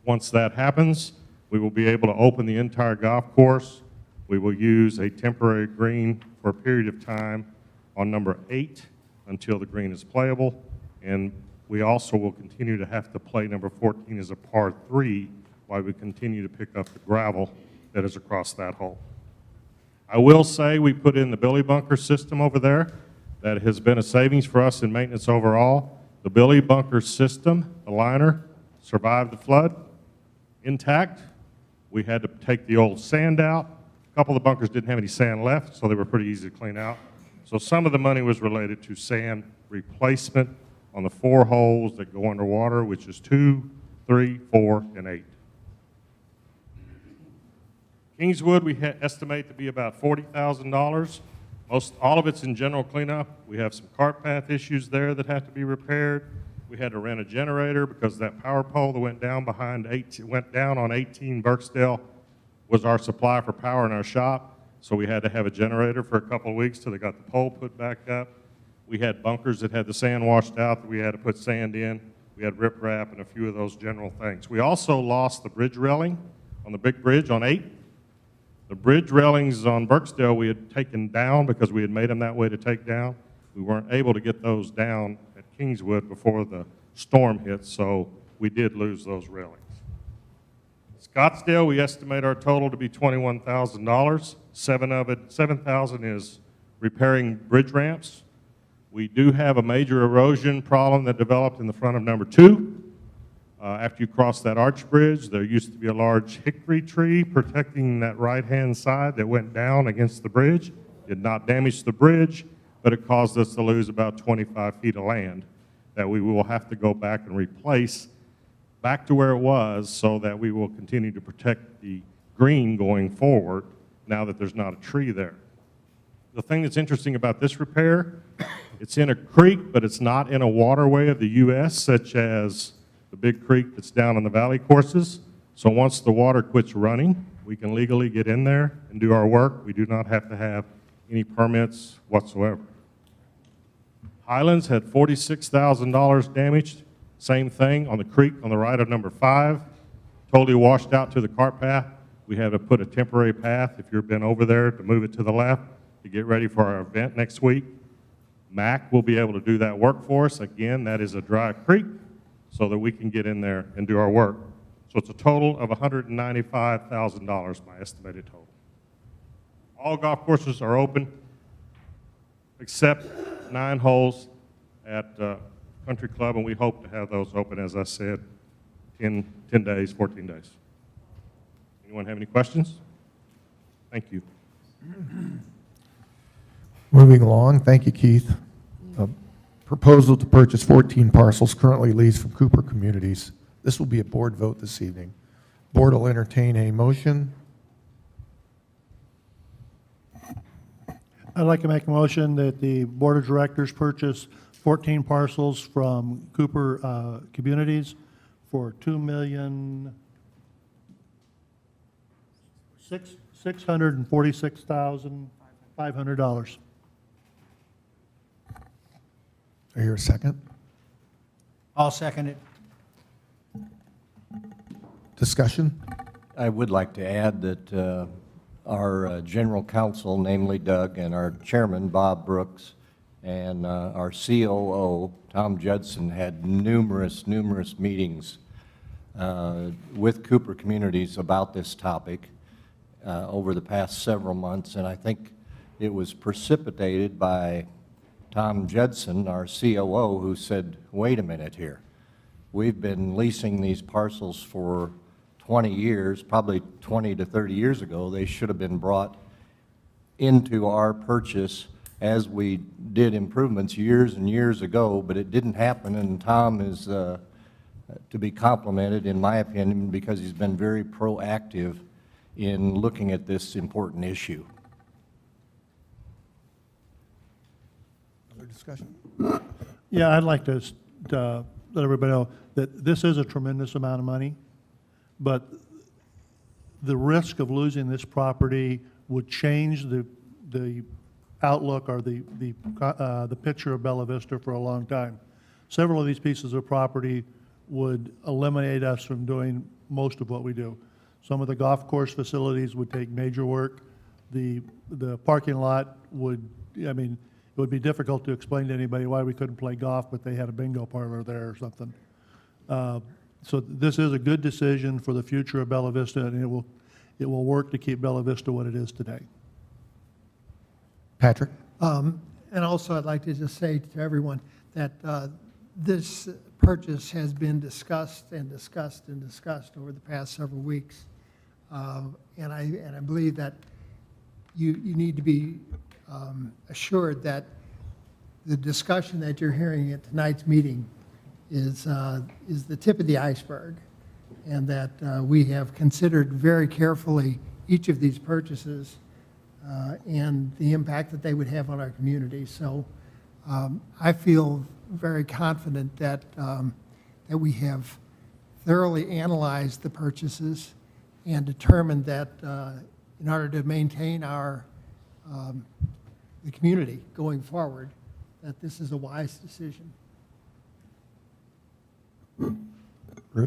Once that happens, we will be able to open the entire golf course. We will use a temporary green for a period of time on number 8 until the green is playable, and we also will continue to have to play number 14 as a par 3 while we continue to pick up the gravel that is across that hole. I will say we put in the billy bunker system over there. That has been a savings for us in maintenance overall. The billy bunker system, the liner, survived the flood intact. We had to take the old sand out. A couple of the bunkers didn't have any sand left, so they were pretty easy to clean out. So some of the money was related to sand replacement on the 4 holes that go underwater, which is 2, 3, 4, and 8. Kingswood, we estimate to be about $40,000. All of it's in general cleanup. We have some cart path issues there that have to be repaired. We had to rent a generator because that power pole that went down on 18 Burksdale was our supply for power in our shop. So we had to have a generator for a couple of weeks till they got the pole put back up. We had bunkers that had the sand washed out that we had to put sand in. We had riprap and a few of those general things. We also lost the bridge railing on the big bridge on 8. The bridge railings on Burksdale we had taken down because we had made them that way to take down. We weren't able to get those down at Kingswood before the storm hit, so we did lose those railings. Scottsdale, we estimate our total to be $21,000. $7,000 is repairing bridge ramps. We do have a major erosion problem that developed in the front of number 2. After you cross that arch bridge, there used to be a large hickory tree protecting that right-hand side that went down against the bridge. Did not damage the bridge, but it caused us to lose about 25 feet of land that we will have to go back and replace back to where it was so that we will continue to protect the green going forward now that there's not a tree there. The thing that's interesting about this repair, it's in a creek, but it's not in a waterway of the U.S., such as the big creek that's down in the valley courses. So once the water quits running, we can legally get in there and do our work. We do not have to have any permits whatsoever. Highlands had $46,000 damaged. Same thing on the creek on the right of number 5. Totally washed out to the cart path. We had to put a temporary path, if you've been over there, to move it to the left to get ready for our event next week. MAC will be able to do that work for us. Again, that is a dry creek so that we can get in there and do our work. So it's a total of $195,000, my estimated total. All golf courses are open except 9 holes at Country Club, and we hope to have those open, as I said, in 10 days, 14 days. Anyone have any questions? Thank you. Moving along, thank you, Keith. A proposal to purchase 14 parcels currently leased from Cooper Communities. This will be a board vote this evening. Board will entertain a motion. I'd like to make a motion that the Board of Directors purchase 14 parcels from Cooper Communities for $2,646,500. I hear a second. I'll second it. Discussion? I would like to add that our general counsel, namely Doug, and our chairman, Bob Brooks, and our COO, Tom Judson, had numerous meetings with Cooper Communities about this topic over the past several months, and I think it was precipitated by Tom Judson, our COO, who said, wait a minute here. We've been leasing these parcels for 20 years, probably 20 to 30 years ago. They should have been brought into our purchase as we did improvements years and years ago, but it didn't happen, and Tom is to be complimented, in my opinion, because he's been very proactive in looking at this important issue. Other discussion? Yeah, I'd like to let everybody know that this is a tremendous amount of money, but the risk of losing this property would change the outlook or the picture of Bella Vista for a long time. Several of these pieces of property would eliminate us from doing most of what we do. Some of the golf course facilities would take major work. The parking lot would, I mean, it would be difficult to explain to anybody why we couldn't play golf, but they had a bingo parlor there or something. So this is a good decision for the future of Bella Vista, and it will work to keep Bella Vista what it is today. Patrick? And also, I'd like to just say to everyone that this purchase has been discussed and discussed and discussed over the past several weeks. And I believe that you need to be assured that the discussion that you're hearing at tonight's meeting is the tip of the iceberg, and that we have considered very carefully each of these purchases and the impact that they would have on our community. So I feel very confident that that we have thoroughly analyzed the purchases and determined that in order to maintain our the community going forward, that this is a wise decision.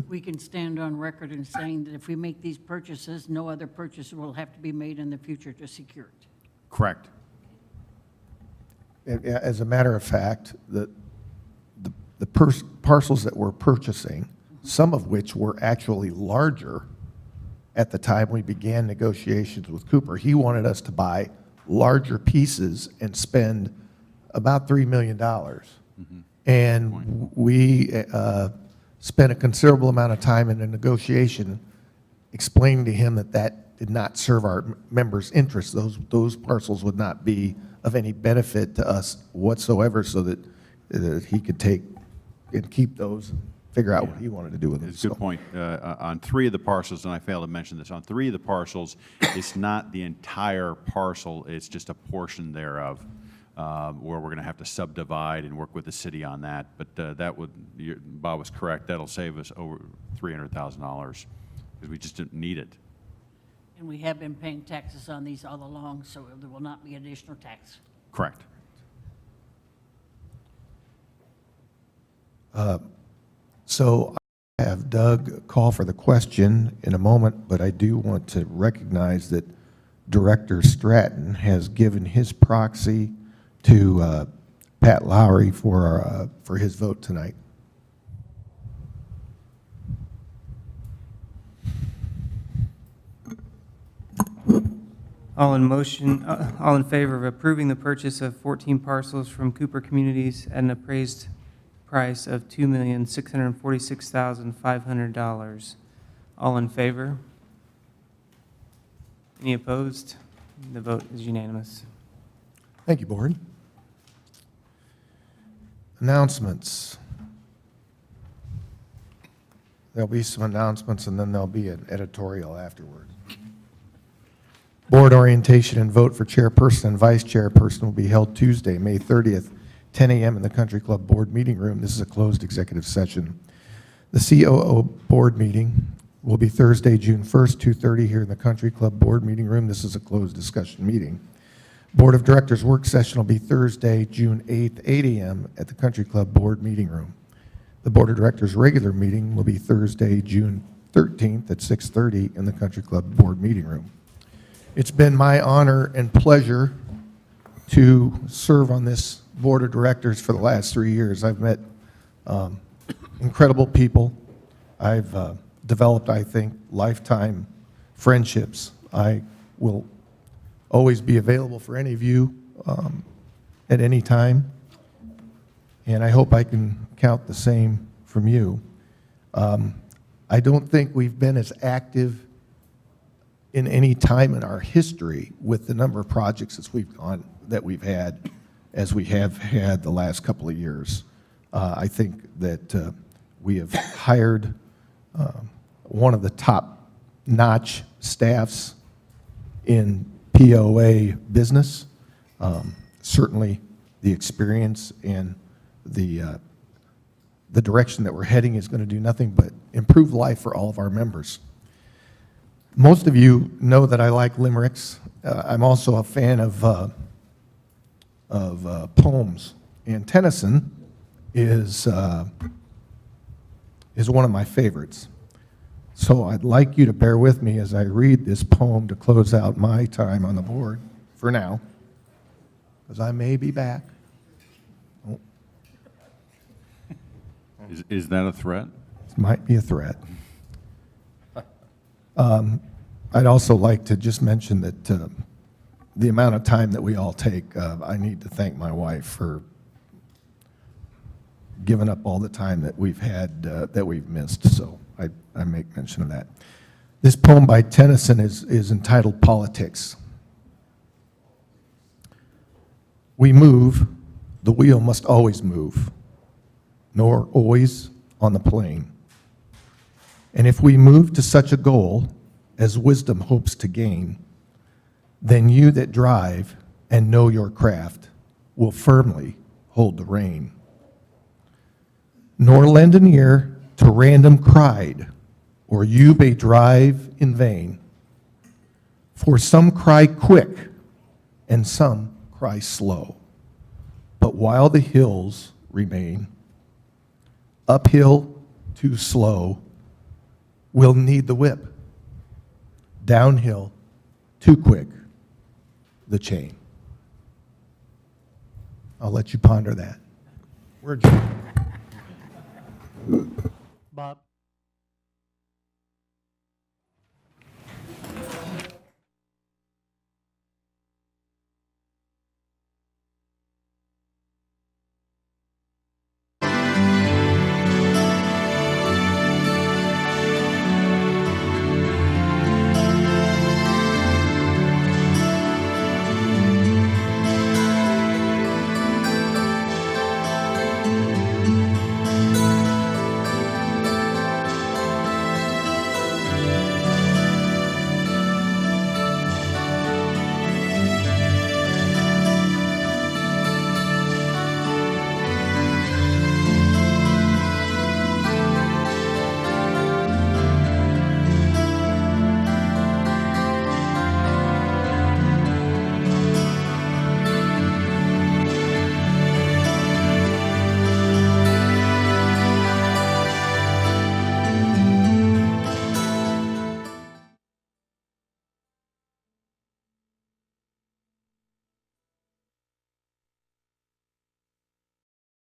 We can stand on record in saying that if we make these purchases, no other purchase will have to be made in the future to secure it. Correct. As a matter of fact, the parcels that we're purchasing, some of which were actually larger at the time we began negotiations with Cooper. He wanted us to buy larger pieces and spend about $3 million. And we spent a considerable amount of time in a negotiation explaining to him that that did not serve our members' interests. Those parcels would not be of any benefit to us whatsoever, so that he could take and keep those and figure out what he wanted to do with them. It's a good point. On 3 of the parcels, and I failed to mention this, on 3 of the parcels, it's not the entire parcel, it's just a portion thereof, where we're going to have to subdivide and work with the city on that. But that would, Bob was correct, that'll save us over $300,000 because we just didn't need it. And we have been paying taxes on these all along, so there will not be additional tax. Correct. So I have Doug call for the question in a moment, but I do want to recognize that Director Stratton has given his proxy to Pat Lowry for his vote tonight. All in favor of approving the purchase of 14 parcels from Cooper Communities at an appraised price of $2,646,500. All in favor? Any opposed? The vote is unanimous. Thank you, Board. Announcements. There'll be some announcements, and then there'll be an editorial afterward. Board orientation and vote for chairperson and vice chairperson will be held Tuesday, May 30th, 10 a.m. in the Country Club Board Meeting Room. This is a closed executive session. The COO Board Meeting will be Thursday, June 1st, 2:30 here in the Country Club Board Meeting Room. This is a closed discussion meeting. Board of Directors work session will be Thursday, June 8th, 8 a.m. at the Country Club Board Meeting Room. The Board of Directors regular meeting will be Thursday, June 13th at 6:30 in the Country Club Board Meeting Room. It's been my honor and pleasure to serve on this Board of Directors for the last 3 years. I've met incredible people. I've developed, I think, lifetime friendships. I will always be available for any of you at any time, and I hope I can count the same from you. I don't think we've been as active in any time in our history with the number of projects that we've had as we have had the last couple of years. I think that we have hired one of the top-notch staffs in POA business. Certainly the experience and the direction that we're heading is going to do nothing but improve life for all of our members. Most of you know that I like limericks. I'm also a fan of poems, and Tennyson is one of my favorites. So I'd like you to bear with me as I read this poem to close out my time on the board for now, because I may be back. Oh. Is that a threat? It might be a threat. I'd also like to just mention that the amount of time that we all take, I need to thank my wife for giving up all the time that we've had, that we've missed, so I make mention of that. This poem by Tennyson is entitled Politics. We move, the wheel must always move, nor always on the plane. And if we move to such a goal as wisdom hopes to gain, then you that drive and know your craft will firmly hold the rein. Nor lend an ear to random cride, or you may drive in vain. For some cry quick, and some cry slow. But while the hills remain, uphill too slow, we'll need the whip. Downhill, too quick, the chain. I'll let you ponder that. We're adjourned. Bob?